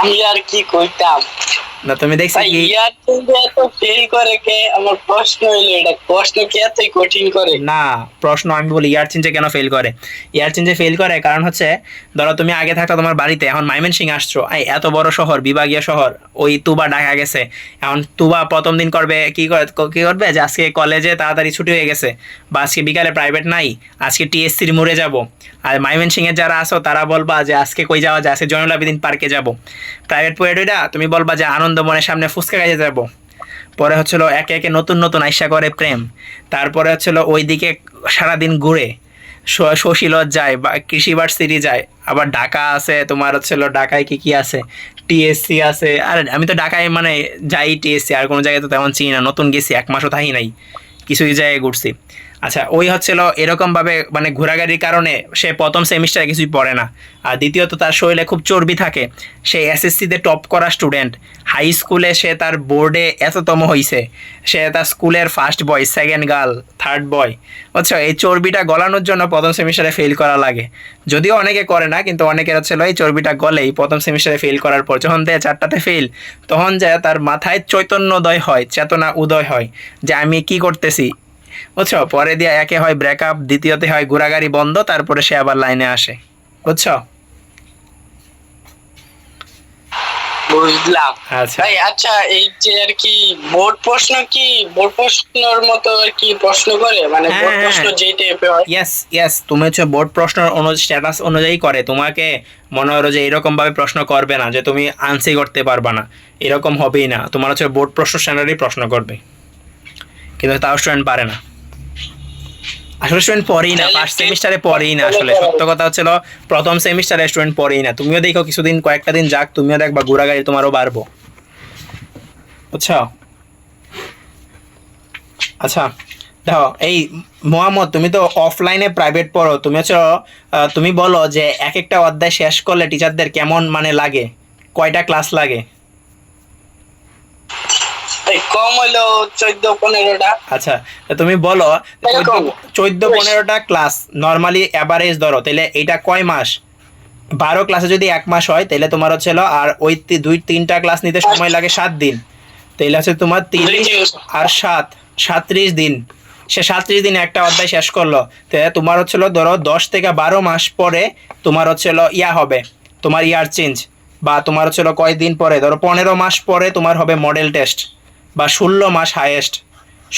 [SPEAKER 3] আমি আর কি কইতাম,
[SPEAKER 1] না তুমি দেখছি
[SPEAKER 3] ভাই
[SPEAKER 1] কি
[SPEAKER 3] ইয়ার চেঞ্জে এত ফেল করে কে? আমার প্রশ্ন হইলো এটা, প্রশ্ন কি এত কঠিন করে?
[SPEAKER 1] না, প্রশ্ন আমি বলি ইয়ার চেঞ্জে কেন ফেল করে। ইয়ার চেঞ্জে ফেল করে কারণ হচ্ছে, ধরো তুমি আগে থাকতো তোমার বাড়িতে, এখন ময়মনসিংহ আসছো, এই এত বড় শহর, বিভাগীয় শহর, ওই তুবা ঢাকা গেছে। এখন তুবা প্রথম দিন করবে কি করবে যে আজকে কলেজে তাড়াতাড়ি ছুটি হয়ে গেছে, বা আজকে বিকালে প্রাইভেট নাই, আজকে টিএসসির মোড়ে যাব। আর ময়মনসিংহের যারা আসো তারা বলবা যে আজকে কই যাওয়া যায়, আজকে জয়নুল আবেদিন পার্কে যাব। প্রাইভেট পড়ে তুমি বলবা যে আনন্দবনের সামনে ফুচকা খাইতে যাবো। পরে হচ্ছিল একে একে নতুন নতুন আইসা করে প্রেম। তারপরে হচ্ছিল ওইদিকে সারাদিন ঘুরে শশীলজ যায় বা কৃষি ভার্সিটি যায়। আবার ঢাকা আছে, তোমার হচ্ছিল ঢাকায় কি কি আছে, টিএসসি আছে। আর আমি তো ঢাকায় মানে যাই টিএসসি, আর কোনো জায়গায় তো তেমন চিনি না, নতুন গেছি, 1 মাসও থাকি নাই, কিছু কিছু জায়গায় ঘুরছি। আচ্ছা, ওই হচ্ছিল এরকমভাবে মানে ঘোরাঘুরির কারণে সে প্রথম সেমিস্টারে কিছুই পড়ে না। আর দ্বিতীয়ত তার শরীরে খুব চর্বি থাকে। সে এসএসসিতে টপ করা স্টুডেন্ট, হাই স্কুলে সে তার বোর্ডে এততম হয়েছে, সে তার স্কুলের first boy, second girl, third বয়। বুঝছো, এই চর্বিটা গলানোর জন্য প্রথম সেমিস্টারে ফেল করা লাগে। যদিও অনেকে করে না, কিন্তু অনেকের হচ্ছিল এই চর্বিটা গলেই প্রথম সেমিস্টারে ফেল করার পর যখন দেয় 4টাতে ফেল, তখন যায় তার মাথায় চৈতন্যোদয় হয়, চেতনা উদয় হয় যে আমি কি করতেছি। বুঝছো, পরে দিয়ে একে হয় ব্রেকআপ, দ্বিতীয়তে হয় ঘোরাগাড়ি বন্ধ, তারপরে সে আবার লাইনে আসে। বুঝছো?
[SPEAKER 3] বুঝলাম।
[SPEAKER 1] আচ্ছা।
[SPEAKER 3] ভাই আচ্ছা, এই যে আর কি বোর্ড প্রশ্নের মতো আর কি প্রশ্ন করে, মানে
[SPEAKER 1] হ্যাঁ,
[SPEAKER 3] বোর্ড
[SPEAKER 1] হ্যাঁ।
[SPEAKER 3] প্রশ্ন যে টাইপের হয়?
[SPEAKER 1] ইয়েস, তুমি হচ্ছে বোর্ড প্রশ্ন স্ট্যাটাস অনুযায়ী করে। তোমাকে মনে করো যে এরকম ভাবে প্রশ্ন করবে না যে তুমি আনসার করতে পারবা না, এরকম হবেই না। তোমার হচ্ছে বোর্ড প্রশ্ন স্ট্যান্ডার্ডই প্রশ্ন করবে, কিন্তু তাও স্টুডেন্ট পারে না। আসলে স্টুডেন্ট পড়েই না, ফার্স্ট সেমিস্টারে পড়েই না। আসলে সত্য কথা হচ্ছিল প্রথম সেমিস্টারে স্টুডেন্ট পড়েই না। তুমিও দেখো কিছুদিন, কয়েকটা দিন যাক, তুমিও দেখবা ঘোরাগাড়ি তোমারও বাড়বো। বুঝছো? আচ্ছা, দেখো এই মোহাম্মদ, তুমি তো অফলাইনে প্রাইভেট পড়ো, তুমি হচ্ছে তুমি বলো যে এক একটা অধ্যায় শেষ করলে টিচারদের কেমন মানে লাগে, কয়টা ক্লাস লাগে?
[SPEAKER 3] এই কম হলো 14-15টা।
[SPEAKER 1] আচ্ছা, তো তুমি বলো
[SPEAKER 3] এরকম।
[SPEAKER 1] 14-15টা ক্লাস নর্মালি অ্যাভারেজ ধরো, তাহলে এটা কয় মাস? 12 ক্লাসে যদি 1 মাস হয়, তাহলে তোমার হচ্ছে আর ওই 2-3টা ক্লাস নিতে সময় লাগে 7 দিন। তাহলে হচ্ছে তোমার 30 আর 7, 37 দিন। সে 37 দিন একটা অধ্যায় শেষ করলো, তাহলে তোমার হচ্ছিল ধরো 10 থেকে 12 মাস পরে তোমার হচ্ছিল হবে, তোমার ইয়ার চেঞ্জ। বা তোমার হচ্ছিল কয়দিন পরে, ধরো 15 মাস পরে তোমার হবে মডেল টেস্ট, বা 16 মাস হাইয়েস্ট,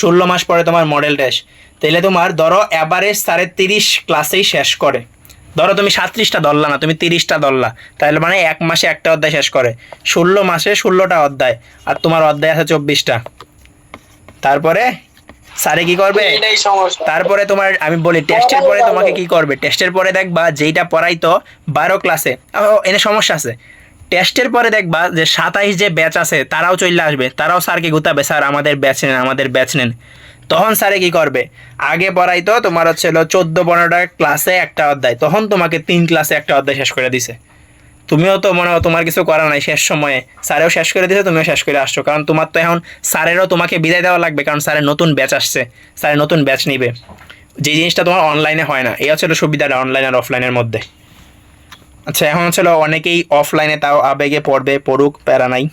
[SPEAKER 1] 16 মাস পরে তোমার মডেল টেস্ট। তাহলে তোমার ধরো অ্যাভারেজ 30.5 ক্লাসেই শেষ করে। ধরো তুমি 37টা ধরলা না, তুমি 30টা ধরলা, তাহলে মানে 1 মাসে একটা অধ্যায় শেষ করে। 16 মাসে 16টা অধ্যায়, আর তোমার অধ্যায় আছে 24টা। তারপরে স্যারে কি করবে?
[SPEAKER 3] এটাই সমস্যা।
[SPEAKER 1] তারপরে তোমার আমি বলি টেস্টের পরে তোমাকে কি করবে, টেস্টের পরে দেখবা যেইটা পড়াইতো 12 ক্লাসে, এনে সমস্যা আছে। টেস্টের পরে দেখবা যে 27 যে ব্যাচ আছে তারাও চলে আসবে, তারাও স্যারকে গুতাবে, স্যার আমাদের ব্যাচ নেন, আমাদের ব্যাচ নেন। তখন স্যারে কি করবে, আগে পড়াইতো তোমার হচ্ছে 14-15টা ক্লাসে একটা অধ্যায়, তখন তোমাকে 3 ক্লাসে একটা অধ্যায় শেষ করে দিছে। তুমিও তো মনে হয় তোমার কিছু করার নাই, শেষ সময়ে স্যারেও শেষ করে দিয়েছে, তুমিও শেষ করে আসছো, কারণ তোমার তো এখন স্যারেরও তোমাকে বিদায় দেওয়া লাগবে, কারণ স্যারের নতুন ব্যাচ আসছে, স্যারের নতুন ব্যাচ নিবে। যে জিনিসটা তোমার অনলাইনে হয় না, এই হচ্ছে সুবিধাটা অনলাইন আর অফলাইনের মধ্যে। আচ্ছা, এখন হচ্ছে অনেকেই অফলাইনে তাও আবেগে পড়বে, পড়ুক, প্যারা নাই।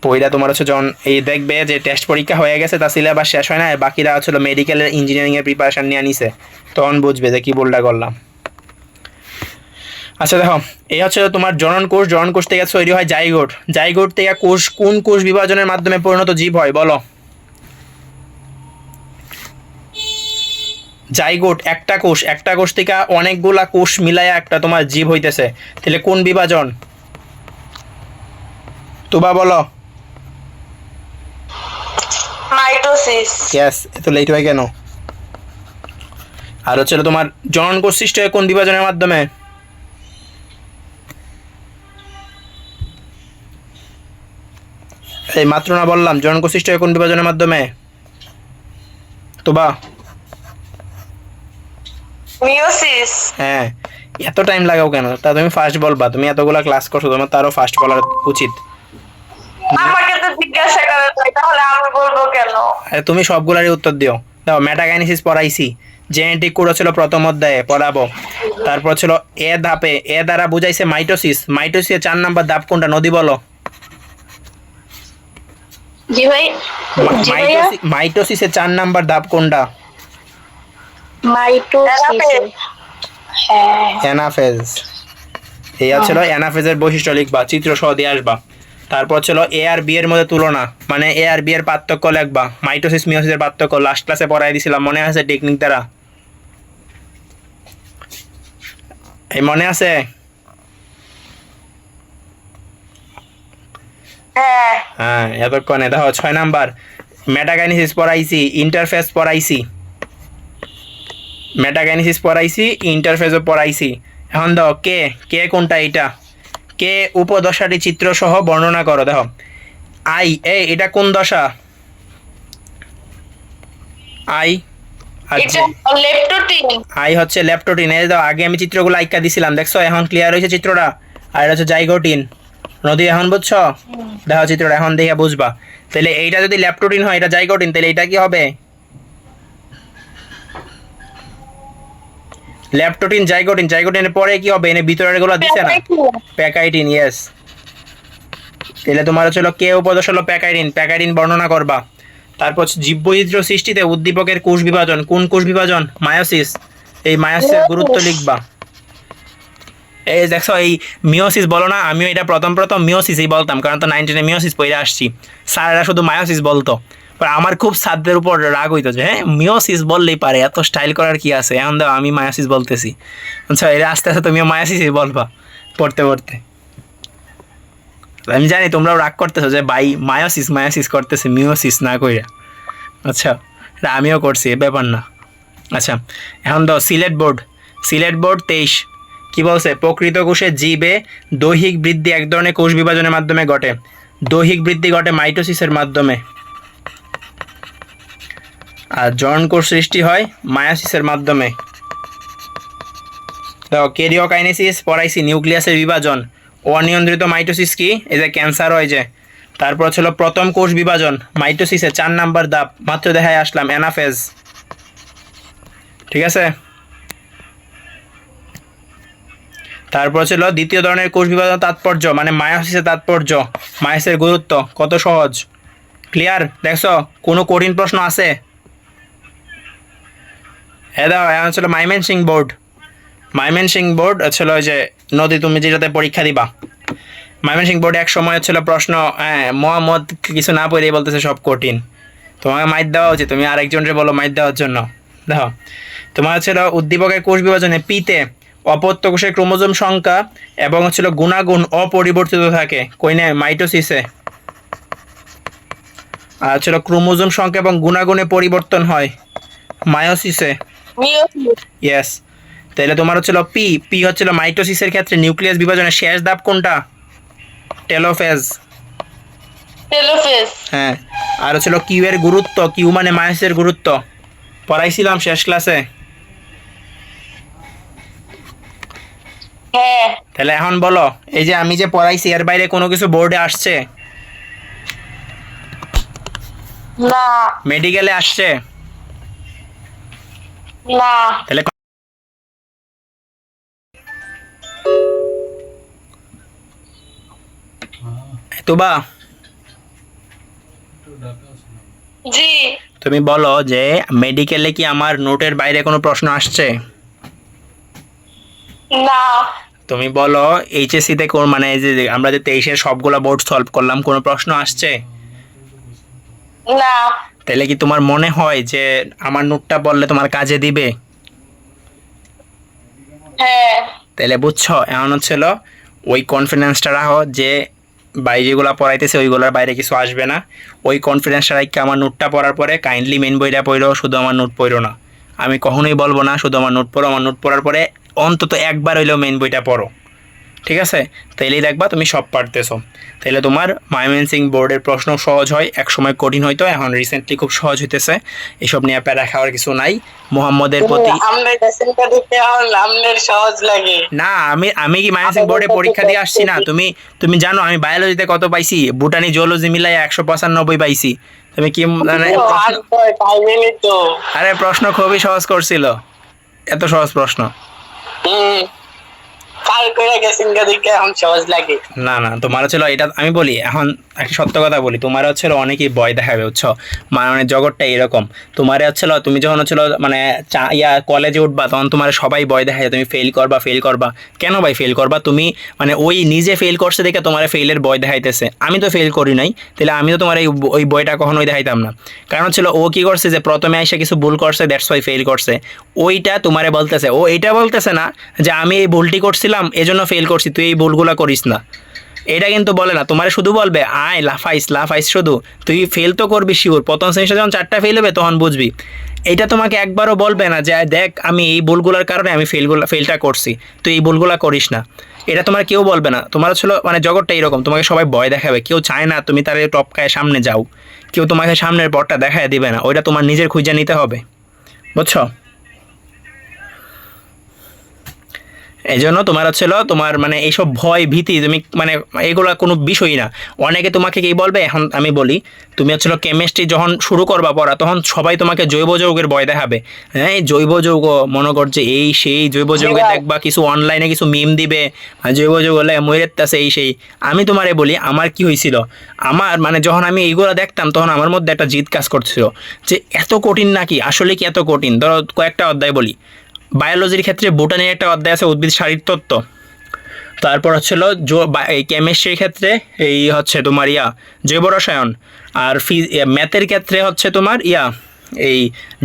[SPEAKER 1] পইরা তোমার হচ্ছে যখন এই দেখবে যে টেস্ট পরীক্ষা হয়ে গেছে, তা সিলেবাস শেষ হয় না, বাকিরা হচ্ছে মেডিকেলের ইঞ্জিনিয়ারিংয়ের প্রিপারেশান নিয়ে নিছে, তখন বুঝবে যে কী ভুলটা করলাম। আচ্ছা দেখো, এই হচ্ছে তোমার জনন কোষ থেকে তৈরি হয় জাইগোট থেকে কোন কোষ বিভাজনের মাধ্যমে পরিণত জীব হয় বলো? জাইগোট একটা কোষ থেকে অনেকগুলা কোষ মিলাইয়া একটা তোমার জীব হইতেছে, তাহলে কোন বিভাজন? তোবা বলো।
[SPEAKER 2] মাইটোসিস।
[SPEAKER 1] ইয়েস, এত লেট হয় কেন? আর হচ্ছে তোমার জনন কোষ সৃষ্টি হয় কোন বিভাজনের মাধ্যমে? এই মাত্র না বললাম জনন কোষ সৃষ্টি হয় কোন বিভাজনের মাধ্যমে? তোবা।
[SPEAKER 2] মিওসিস।
[SPEAKER 1] হ্যাঁ, এত টাইম লাগাও কেন? তা তুমি ফার্স্ট বলবা, তুমি এতগুলা ক্লাস করছো, তোমার তারও ফার্স্ট বলার উচিত।
[SPEAKER 2] আমাকে তো জিজ্ঞাসা করে তাহলে আমি বলবো কেন?
[SPEAKER 1] আরে তুমি সবগুলারই উত্তর দিও। দাও, মেটাকাইনেসিস পড়াইছি, জেনেটিক কোড ছিল প্রথম অধ্যায়ে, পড়াবো। তারপর ছিল এ ধাপে, এ দ্বারা বুঝাইছে মাইটোসিসের 4 নাম্বার ধাপ কোনটা? নদী বলো।
[SPEAKER 4] জি ভাই, জি ভাইয়া।
[SPEAKER 1] মাইটোসিসের 4 নাম্বার ধাপ কোনটা?
[SPEAKER 4] মাইটোসিস। হ্যাঁ।
[SPEAKER 1] অ্যানাফেজ। এই ছিল অ্যানাফেজের বৈশিষ্ট্য লিখবা, চিত্র সহ দিয়ে আসবা। তারপর ছিল এ আর বি এর মধ্যে তুলনা, মানে এ আর বি এর পার্থক্য লিখবা। মাইটোসিস মিওসিসের পার্থক্য লাস্ট ক্লাসে পড়াই দিছিলাম, মনে আছে টেকনিক দ্বারা? এই মনে আছে?
[SPEAKER 2] হ্যাঁ
[SPEAKER 1] হ্যাঁ, এতক্ষণে দেখো 6 নাম্বার মেটাকাইনেসিস পড়াইছি, ইন্টারফেস পড়াইছি, মেটাকাইনেসিস পড়াইছি, ইন্টারফেসও পড়াইছি। এখন দেখো কে কে কোনটা, এটা কে উপদশাটি চিত্র সহ বর্ণনা করো। দেখো আই, এটা কোন দশা? আই
[SPEAKER 2] এটা লেপটোটিন।
[SPEAKER 1] আই হচ্ছে ল্যাপটোটিন। এই দাও, আগে আমি চিত্রগুলো আইকা দিছিলাম, দেখছো? এখন ক্লিয়ার হয়েছে চিত্রটা। আর এটা হচ্ছে জাইগোটিন। নদী এখন বুঝছো? দেখো চিত্রটা এখন দেখে বুঝবা। তাহলে এইটা যদি ল্যাপটোটিন হয়, এটা জাইগোটিন, তাহলে এটা কি হবে? ল্যাপটোটিন জাইগোটিন, জাইগোটিনের পরে কি হবে? এনে ভিতরের গুলো দিছে না, প্যাকাইটিন। ইয়েস, তাহলে তোমার হচ্ছে কে উপদশ হলো প্যাকাইটিন, প্যাকাইটিন বর্ণনা করবা। তারপর জীববৈচিত্র্য সৃষ্টিতে উদ্দীপকের কোষ বিভাজন, কোন কোষ বিভাজন? মায়োসিস। এই মায়োসিসের গুরুত্ব লিখবা। এই দেখছো, এই মিওসিস বলো না, আমিও এটা প্রথম মিওসিসই বলতাম, কারণ তো 9-10 মিওসিস পড়ে আসছি। স্যারেরা শুধু মায়োসিস বলতো, আমার খুব ছাত্রদের উপর রাগ হইতো যে হ্যাঁ মিওসিস বললেই পারে, এত স্টাইল করার কি আছে। এখন দাও আমি মায়োসিস বলতেছি, আচ্ছা এরা আস্তে আস্তে তুমিও মায়োসিসই বলবা পড়তে পড়তে। আমি জানি তোমরাও রাগ করতেছো যে ভাই মায়োসিস মায়োসিস করতেছে, মিওসিস না কইরা। আচ্ছা, এটা আমিও করছি, এ ব্যাপার না। আচ্ছা, এখন দাও সিলেট বোর্ড। 23 কি বলছে? প্রকৃত কোষে জীবে দৈহিক বৃদ্ধি এক ধরনের কোষ বিভাজনের মাধ্যমে ঘটে। দৈহিক বৃদ্ধি ঘটে মাইটোসিসের মাধ্যমে। আর জনন কোষ সৃষ্টি হয় মায়োসিসের মাধ্যমে। দেখো ক্যারিওকাইনেসিস পড়াইছি, নিউক্লিয়াসের বিভাজন। অনিয়ন্ত্রিত মাইটোসিস কি? এই যে ক্যান্সার হয় যে। তারপর ছিল প্রথম কোষ বিভাজন মাইটোসিসে 4 নাম্বার ধাপ, মাত্র দেখায় আসলাম, অ্যানাফেজ। ঠিক আছে। তারপর ছিল দ্বিতীয় ধরনের কোষ বিভাজন তাৎপর্য, মানে মায়োসিসের তাৎপর্য, মায়োসিসের গুরুত্ব। কত সহজ, ক্লিয়ার? দেখছো কোনো কঠিন প্রশ্ন আছে? দাও এখন ছিল মাইমেনসিং বোর্ড। মাইমেনসিং বোর্ড ছিল ওই যে নদী, তুমি যেটাতে পরীক্ষা দিবা। মাইমেনসিং বোর্ডে এক সময় ছিল প্রশ্ন, হ্যাঁ মোহাম্মদ কিছু না পড়েই বলতেছে সব কঠিন। তোমাকে মাইট দেওয়া উচিত, তুমি আরেকজনকে বলো মাইট দেওয়ার জন্য। দেখো তোমার হচ্ছিল উদ্দীপকের কোষ বিভাজনে পিতে অপত্য কোষের ক্রোমোজোম সংখ্যা এবং হচ্ছিল গুণাগুণ অপরিবর্তিত থাকে। কইনে? মাইটোসিসে। আর হচ্ছিল ক্রোমোজোম সংখ্যা এবং গুণাগুণে পরিবর্তন হয় মায়োসিসে। ইয়েস, তাহলে তোমার হচ্ছিল পি হচ্ছিল মাইটোসিসের ক্ষেত্রে নিউক্লিয়াস বিভাজনের শেষ ধাপ কোনটা? টেলোফেজ। হ্যাঁ। আর হচ্ছিল কিউ এর গুরুত্ব, কিউ মানে মায়োসিসের গুরুত্ব, পড়াইছিলাম শেষ ক্লাসে।
[SPEAKER 2] হ্যাঁ।
[SPEAKER 1] তাহলে এখন বলো, এই যে আমি যে পড়াইছি এর বাইরে কোনো কিছু বোর্ডে আসছে?
[SPEAKER 2] না
[SPEAKER 1] মেডিকেলে আসছে?
[SPEAKER 2] না।
[SPEAKER 1] তাহলে তুবা
[SPEAKER 2] জি।
[SPEAKER 1] তুমি বলো যে মেডিকেলে কি আমার নোটের বাইরে কোনো প্রশ্ন আসছে?
[SPEAKER 2] না।
[SPEAKER 1] তুমি বলো এইচএসসিতে কোন, মানে এই যে আমরা যে 23-এর সবগুলা বোর্ড সলভ করলাম, কোনো প্রশ্ন আসছে?
[SPEAKER 2] না।
[SPEAKER 1] তাহলে কি তোমার মনে হয় যে আমার নোটটা পড়লে তোমার কাজে দিবে?
[SPEAKER 2] হ্যাঁ।
[SPEAKER 1] তাহলে বুঝছো, এমন হচ্ছিল ওই কনফিডেন্সটা রাখো যে বাইরে যেগুলো পড়াইতেছে ওইগুলোর বাইরে কিছু আসবে না। ওই কনফিডেন্সটা রাখি আমার নোটটা পড়ার পরে কাইন্ডলি মেন বইটা পড়ো, শুধু আমার নোট পড়ো না। আমি কখনোই বলবো না শুধু আমার নোট পড়ো, আমার নোট পড়ার পরে অন্তত একবার হইলেও মেন বইটা পড়ো, ঠিক আছে? তাইলেই দেখবা তুমি সব পারতেছো। তাইলে তোমার মাইমেনসিং বোর্ডের প্রশ্ন সহজ হয়, এক সময় কঠিন হইতো, এখন রিসেন্টলি খুব সহজ হইতেছে। এসব নিয়ে প্যারা খাওয়ার কিছু নাই। মোহাম্মদের প্রতি
[SPEAKER 3] সহজ লাগে
[SPEAKER 1] না, আমি কি মাইমেনসিং বোর্ডে পরীক্ষা দিয়ে আসছি না? তুমি জানো আমি বায়োলজিতে কত পাইছি, বুটানি জিওলজি মিলাই 195 পাইছি। তুমি কি মানে আরে প্রশ্ন খুবই সহজ করছিল, এত সহজ প্রশ্ন।
[SPEAKER 3] পার করে গেছেন, এখন সহজ লাগে
[SPEAKER 1] না তোমার ছিল এটা, আমি বলি এখন একটা সত্য কথা বলি, তোমার হচ্ছিল অনেকেই ভয় দেখাবে, বুঝছো, মানে জগৎটা এরকম। তোমার হচ্ছিল তুমি যখন হচ্ছিল মানে কলেজে উঠবা তখন তোমার সবাই ভয় দেখায় তুমি ফেল করবা ফেল করবা। কেন ভাই ফেল করবা তুমি? মানে ওই নিজে ফেল করছে দেখে তোমার ফেলের ভয় দেখাইতেছে। আমি তো ফেল করি নাই, তাহলে আমি তো তোমার ওই বইটা কখনোই দেখাইতাম না। কারণ হচ্ছিল ও কি করছে যে প্রথমে এসে কিছু ভুল করছে, দ্যাটস ওয়াই ফেল করছে। ওইটা তোমারে বলতেছে, ও এইটা বলতেছে না যে আমি এই ভুলটি করছিলাম এজন্য ফেল করছি, তুই এই ভুলগুলো করিস না। এটা কিন্তু বলে না, তোমার শুধু বলবে আয় লাফাইস শুধু, তুই ফেল তো করবি শিওর। প্রথম সেমিস্টার যখন 4টা ফেল হবে তখন বুঝবি। এটা তোমাকে একবারও বলবে না যে দেখ আমি এই ভুলগুলোর কারণে আমি ফেলটা করছি, তুই এই ভুলগুলো করিস না। এটা তোমার কেউ বলবে না। তোমার ছিল মানে জগৎটা এরকম, তোমাকে সবাই ভয় দেখাবে, কেউ চায় না তুমি তার টপকায় সামনে যাও, কেউ তোমাকে সামনের পথটা দেখায় দিবে না, ওইটা তোমার নিজের খুঁজে নিতে হবে, বুঝছো? এই জন্য তোমার হচ্ছিল তোমার মানে এইসব ভয় ভীতি তুমি মানে এগুলো কোনো বিষয়ই না। অনেকে তোমাকে কি বলবে, এখন আমি বলি, তুমি হচ্ছিল কেমিস্ট্রি যখন শুরু করবা পড়া তখন সবাই তোমাকে জৈব যৌগের ভয় দেখাবে। হ্যাঁ, এই জৈব যৌগ মনে করছে এই সেই জৈব যৌগে দেখবা কিছু অনলাইনে কিছু মিম দিবে, জৈব যৌগ হলে মরেছে এই সেই। আমি তোমারে বলি আমার কি হয়েছিল, আমার মানে যখন আমি এইগুলো দেখতাম তখন আমার মধ্যে একটা জিদ কাজ করছিল যে এত কঠিন নাকি, আসলে কি এত কঠিন? ধরো কয়েকটা অধ্যায় বলি। বায়োলজির ক্ষেত্রে বোটানির একটা অধ্যায় আছে উদ্ভিদ শারীরতত্ত্ব, তারপর হচ্ছিল এই কেমিস্ট্রির ক্ষেত্রে এই হচ্ছে তোমার জৈব রসায়ন, আর ম্যাথের ক্ষেত্রে হচ্ছে তোমার এই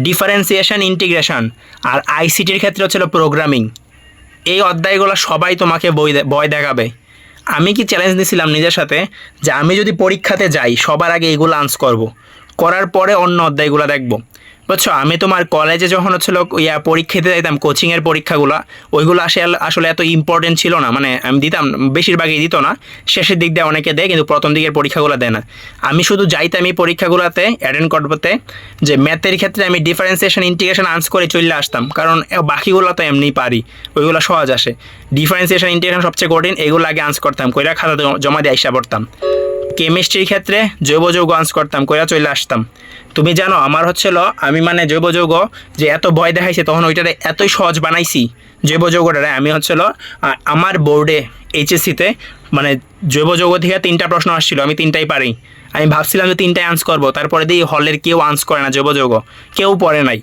[SPEAKER 1] ডিফারেন্সিয়েশন ইন্টিগ্রেশন, আর আইসিটির ক্ষেত্রে হচ্ছিল প্রোগ্রামিং। এই অধ্যায়গুলো সবাই তোমাকে ভয় দেখাবে। আমি কি চ্যালেঞ্জ নিয়েছিলাম নিজের সাথে যে আমি যদি পরীক্ষাতে যাই সবার আগে এইগুলো আনসার করব, করার পরে অন্য অধ্যায়গুলো দেখব, বুঝছো? আমি তোমার কলেজে যখন হচ্ছিল পরীক্ষা দিতে যাইতাম, কোচিংয়ের পরীক্ষাগুলো ওইগুলো আসলে এত ইম্পর্টেন্ট ছিল না, মানে আমি দিতাম বেশিরভাগই দিত না, শেষের দিক দিয়ে অনেকে দেয় কিন্তু প্রথম দিকের পরীক্ষাগুলো দেয় না। আমি শুধু যাইতাম এই পরীক্ষাগুলোতে অ্যাটেন্ড করতে, যে ম্যাথের ক্ষেত্রে আমি ডিফারেন্সিয়েশন ইন্টিগ্রেশন আনসার করে চলে আসতাম, কারণ বাকিগুলো তো এমনিই পারি, ওইগুলো সহজ আসে। ডিফারেন্সিয়েশন ইন্টিগ্রেশন সবচেয়ে কঠিন, এগুলো আগে আনসার করতাম, কইরা খাতা জমা দিয়ে আইসা পড়তাম। কেমিস্ট্রির ক্ষেত্রে জৈব যৌগ আনসার করতাম, কইরা চলে আসতাম। তুমি জানো আমার হচ্ছিল আমি মানে জৈব যৌগ যে এত ভয় দেখাইছে তখন ওইটারে এতই সহজ বানাইছি জৈব যৌগটারে। আমি হচ্ছিল আমার বোর্ডে এইচএসসিতে মানে জৈব যৌগ থেকে 3টা প্রশ্ন আসছিল, আমি 3টাই পারি। আমি ভাবছিলাম যে 3টাই আনসার করবো, তারপরে দিয়ে হলের কেউ আনসার করে না জৈব যৌগ, কেউ পড়ে নাই।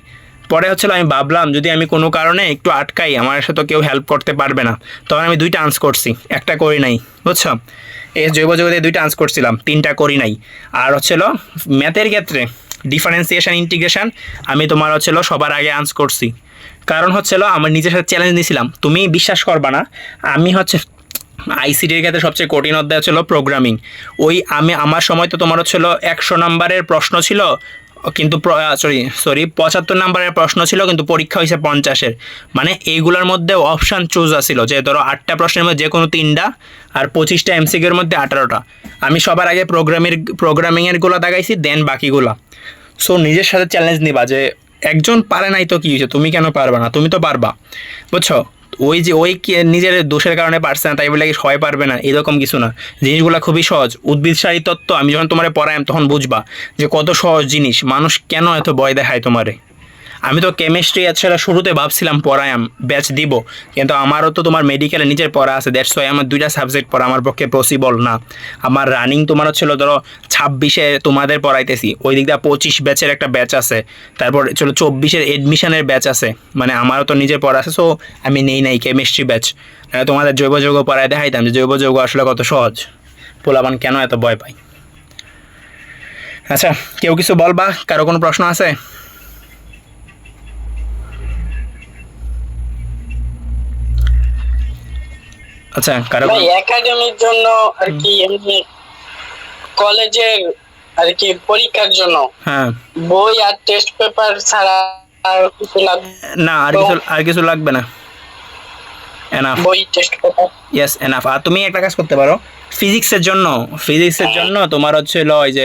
[SPEAKER 1] পরে হচ্ছিল আমি ভাবলাম যদি আমি কোনো কারণে একটু আটকাই আমার সাথে কেউ হেল্প করতে পারবে না, তখন আমি 2টা আনসার করছি, একটা করি নাই, বুঝছো? এই জৈব যৌগ দিয়ে 2টা আনসার করছিলাম, 3টা করি নাই। আর হচ্ছিল ম্যাথের ক্ষেত্রে ডিফারেন্সিয়েশন ইন্টিগ্রেশন আমি তোমার হচ্ছিল সবার আগে আনসার করছি, কারণ হচ্ছিল আমার নিজের সাথে চ্যালেঞ্জ নিয়েছিলাম। তুমি বিশ্বাস করবা না, আমি হচ্ছে আইসিটির ক্ষেত্রে সবচেয়ে কঠিন অধ্যায় ছিল প্রোগ্রামিং। ওই আমার সময় তো তোমার হচ্ছিল 100 নম্বরের প্রশ্ন ছিল, কিন্তু সরি 75 নম্বরের প্রশ্ন ছিল, কিন্তু পরীক্ষা হয়েছে 50-এর। মানে এইগুলোর মধ্যে অপশান চুজ আছিল যে ধরো 8টা প্রশ্নের মধ্যে যে কোনো 3টা, আর 25টা এমসিকিউর মধ্যে 18টা। আমি সবার আগে প্রোগ্রামিংয়েরগুলো দেখাইছি, দেন বাকিগুলো। সো নিজের সাথে চ্যালেঞ্জ নিবা যে একজন পারে নাই তো কী হয়েছে, তুমি কেন পারবা না? তুমি তো পারবা, বুঝছো? ওই নিজের দোষের কারণে পারছে না তাই বলে কি সবাই পারবে না, এরকম কিছু না। জিনিসগুলো খুবই সহজ। উদ্ভিদ শারীরতত্ত্ব আমি যখন তোমারে পড়াইম তখন বুঝবা যে কত সহজ জিনিস, মানুষ কেন এত ভয় দেখায় তোমারে। আমি তো কেমিস্ট্রি এছাড়া শুরুতে ভাবছিলাম পড়ায়াম ব্যাচ দিব, কিন্তু আমারও তো তোমার মেডিকেলে নিজের পড়া আছে, দ্যাটস ওয়াই আমার 2টা সাবজেক্ট পড়া আমার পক্ষে পসিবল না। আমার রানিং তোমার হচ্ছিল ধরো 26-এ তোমাদের পড়াইতেছি, ওই দিক দিয়ে 25 ব্যাচের একটা ব্যাচ আছে, তারপর চলো 24-এর এডমিশনের ব্যাচ আছে, মানে আমারও তো নিজের পড়া আছে। সো আমি নেই কেমিস্ট্রি ব্যাচ। তোমাদের জৈব যৌগ পড়ায় দেখাইতাম যে জৈব যৌগ আসলে কত সহজ, পোলাপান কেন এত ভয় পাই। আচ্ছা, কেউ কিছু বলবা? কারো কোনো প্রশ্ন আছে? আচ্ছা,
[SPEAKER 3] ভাই একাডেমির জন্য আর কি এমনি কলেজের আর কি পরীক্ষার জন্য
[SPEAKER 1] হ্যাঁ
[SPEAKER 3] বই আর টেস্ট পেপার ছাড়া আর কিছু লাগবে
[SPEAKER 1] না, আর কিছু লাগবে না, এনাফ।
[SPEAKER 3] বই টেস্ট পেপার
[SPEAKER 1] ইয়েস, এনাফ। আর তুমি একটা কাজ করতে পারো, ফিজিক্সের জন্য তোমার হচ্ছে ওই যে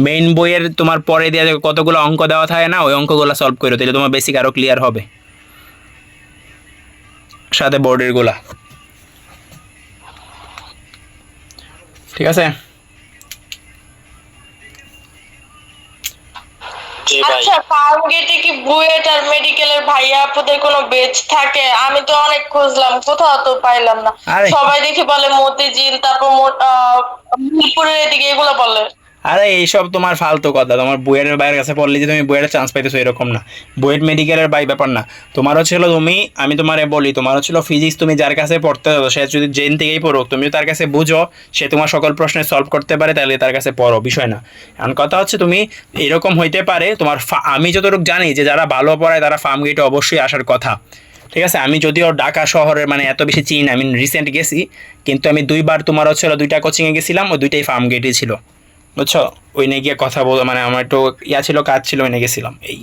[SPEAKER 1] মেইন বইয়ের তোমার পরে দেওয়া যে কতগুলো অঙ্ক দেওয়া থাকে না, ওই অঙ্কগুলো সলভ করো, তাহলে তোমার বেসিক আরো ক্লিয়ার হবে, সাথে বোর্ডের গুলা। ঠিক আছে?
[SPEAKER 3] জি ভাই।
[SPEAKER 2] আচ্ছা ফার্ম গেটে কি বুয়েট আর মেডিকেলের ভাইয়া আপুদের কোনো বেচ থাকে? আমি তো অনেক খুঁজলাম, কোথাও তো পাইলাম না।
[SPEAKER 1] আরে।
[SPEAKER 2] সবাই দেখি বলে মতিঝিল, তারপর মিরপুরের এদিকে এগুলো বলে।
[SPEAKER 1] আরে এইসব তোমার ফালতু কথা, তোমার বইয়ের বাইরের কাছে পড়লে যে তুমি বইয়ের চান্স পাইতেছো এরকম না। বুয়েট মেডিকেলের বাই ব্যাপার না। তোমার হচ্ছিল তুমি, আমি তোমারে বলি, তোমার হচ্ছিল ফিজিক্স তুমি যার কাছে পড়তে যাবো সে যদি যেন থেকেই পড়ুক, তুমি তার কাছে বুঝো, সে তোমার সকল প্রশ্নের সলভ করতে পারে, তাহলে তার কাছে পড়ো, বিষয় না। এখন কথা হচ্ছে তুমি এরকম হইতে পারে তোমার আমি যতটুকু জানি যে যারা ভালো পড়ায় তারা ফার্ম গেটে অবশ্যই আসার কথা। ঠিক আছে, আমি যদিও ঢাকা শহরের মানে এত বেশি চিনি না, আমি রিসেন্ট গেছি, কিন্তু আমি দুইবার তোমার হচ্ছিল 2টা কোচিংয়ে গেছিলাম, ওই 2টাই ফার্ম গেটই ছিল, বুঝছো। ওই নিয়ে গিয়ে কথা বল, মানে আমার একটু ছিল, কাজ ছিল, ওই নিয়ে গেছিলাম এই।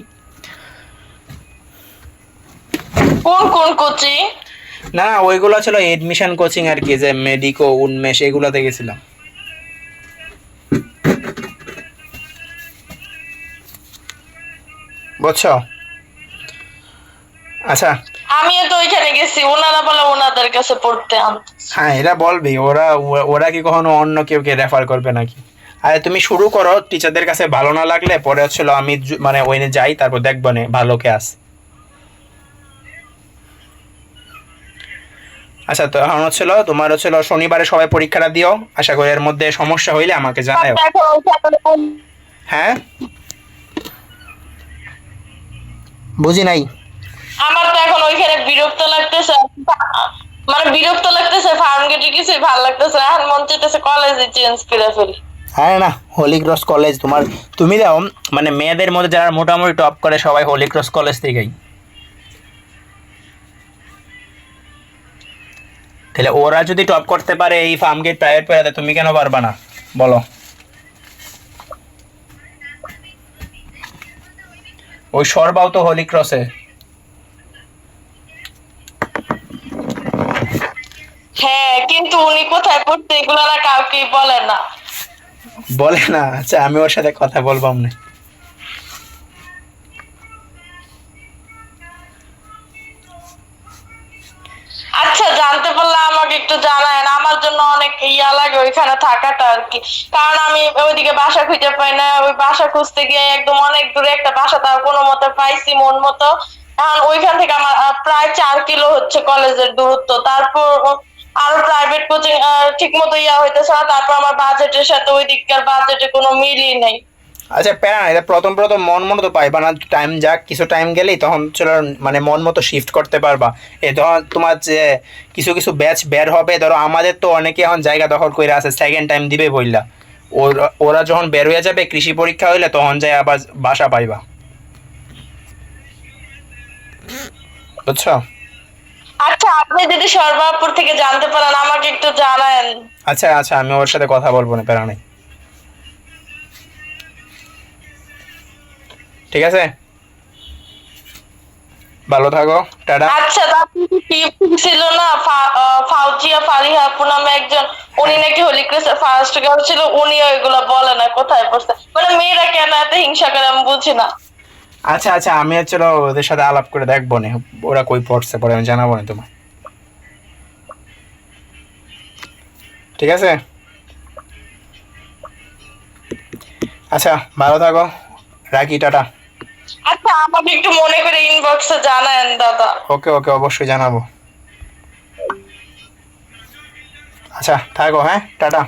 [SPEAKER 2] কোন কোন কোচিং?
[SPEAKER 1] না ওইগুলো ছিল এডমিশন কোচিং আর কি, যে মেডিকো, উন্মেষ, এগুলোতে গেছিলাম, বুঝছো। আচ্ছা
[SPEAKER 2] আমিও তো ওইখানে গেছি, ওনারা বলে ওনাদের কাছে পড়তে আনতে।
[SPEAKER 1] হ্যাঁ, এরা বলবি, ওরা কি কখনো অন্য কেউকে রেফার করবে নাকি? আরে তুমি শুরু করো, টিচারদের কাছে ভালো না লাগলে পরে হচ্ছিল আমি মানে ওইনে যাই, তারপর দেখবো না ভালো কে আস। আচ্ছা, তো এখন হচ্ছিল তোমার হচ্ছিল শনিবারে সবাই পরীক্ষাটা দিও, আশা করি এর মধ্যে সমস্যা হইলে আমাকে জানাও।
[SPEAKER 2] দেখো ওইখানে
[SPEAKER 1] হ্যাঁ, বুঝি নাই।
[SPEAKER 2] আমার তো এখন ওইখানে বিরক্ত লাগতেছে, মানে বিরক্ত লাগতেছে, ফার্ম গেটে কিছু ভালো লাগতেছে না, এখন মন চাইতেছে কলেজে চেঞ্জ করে ফেলি।
[SPEAKER 1] হ্যাঁ না, হোলি ক্রস কলেজ তোমার, তুমি দাও মানে মেয়েদের মধ্যে যারা মোটামুটি টপ করে সবাই হোলি ক্রস কলেজ থেকেই। তাহলে ওরা যদি টপ করতে পারে এই ফার্ম গেট প্রাইভেট পড়াতে, তুমি কেন পারবা না বলো? ওই সরবাও তো হোলি ক্রসে।
[SPEAKER 2] হ্যাঁ, কিন্তু উনি কোথায় পড়তে এগুলো না কাউকে বলে না।
[SPEAKER 1] বলে না? আচ্ছা, আমি ওর সাথে কথা বলবাম না।
[SPEAKER 2] আচ্ছা, জানতে পারলে আমাকে একটু জানায়েন, আমার জন্য অনেক ইয়া লাগে ওইখানে থাকাটা আর কি। কারণ আমি ওইদিকে বাসা খুঁজে পাই না, ওই বাসা খুঁজতে গিয়ে একদম অনেক দূরে একটা বাসা, তার কোনো মতে পাইছি মন মতো। এখন ওইখান থেকে আমার প্রায় 4 কিলো হচ্ছে কলেজের দূরত্ব, তারপর আরো প্রাইভেট কোচিং ঠিক মতো ইয়া হইতেছে না, তারপর আমার বাজেটের সাথে ওই দিককার বাজেটে কোনো মিলই নেই।
[SPEAKER 1] আচ্ছা, প্যারা না, এটা প্রথম প্রথম মন মতো পাইবা না, টাইম যাক, কিছু টাইম গেলেই তখন চলো মানে মন মতো শিফট করতে পারবা। এই ধর তোমার যে কিছু কিছু ব্যাচ বের হবে, ধরো আমাদের তো অনেকে এখন জায়গা দখল করে আছে, সেকেন্ড টাইম দিবে বললা, ওরা যখন বের হয়ে যাবে কৃষি পরীক্ষা হইলে তখন যাই আবার বাসা পাইবা, বুঝছো।
[SPEAKER 2] আচ্ছা, আপনি যদি সর্বাপুর থেকে জানতে পারেন আমাকে একটু জানায়েন।
[SPEAKER 1] আচ্ছা আচ্ছা, আমি ওর সাথে কথা বলবো না, প্যারা নেই, ঠিক আছে, ভালো থাকো, টাটা।
[SPEAKER 2] আচ্ছা, আপনি কি টিপ ছিল না ফাউজিয়া ফারিহা আপু নামে একজন, উনি নাকি হোলি ক্রসের ফার্স্ট গার্ল ছিল, উনি ওইগুলা বলে না কোথায় পড়ছে, মানে মেয়েরা কেন এত হিংসা করে আমি বুঝি না।
[SPEAKER 1] আচ্ছা আচ্ছা, আমি হচ্ছে ওদের সাথে আলাপ করে দেখবো না ওরা কই পড়ছে, পরে আমি জানাবো না তোমার, ঠিক আছে। আচ্ছা, ভালো থাকো, রাখি, টাটা।
[SPEAKER 2] আচ্ছা, আমাকে একটু মনে করে ইনবক্সে জানায়েন দাদা।
[SPEAKER 1] ওকে ওকে, অবশ্যই জানাবো। আচ্ছা থাকো, হ্যাঁ, টাটা।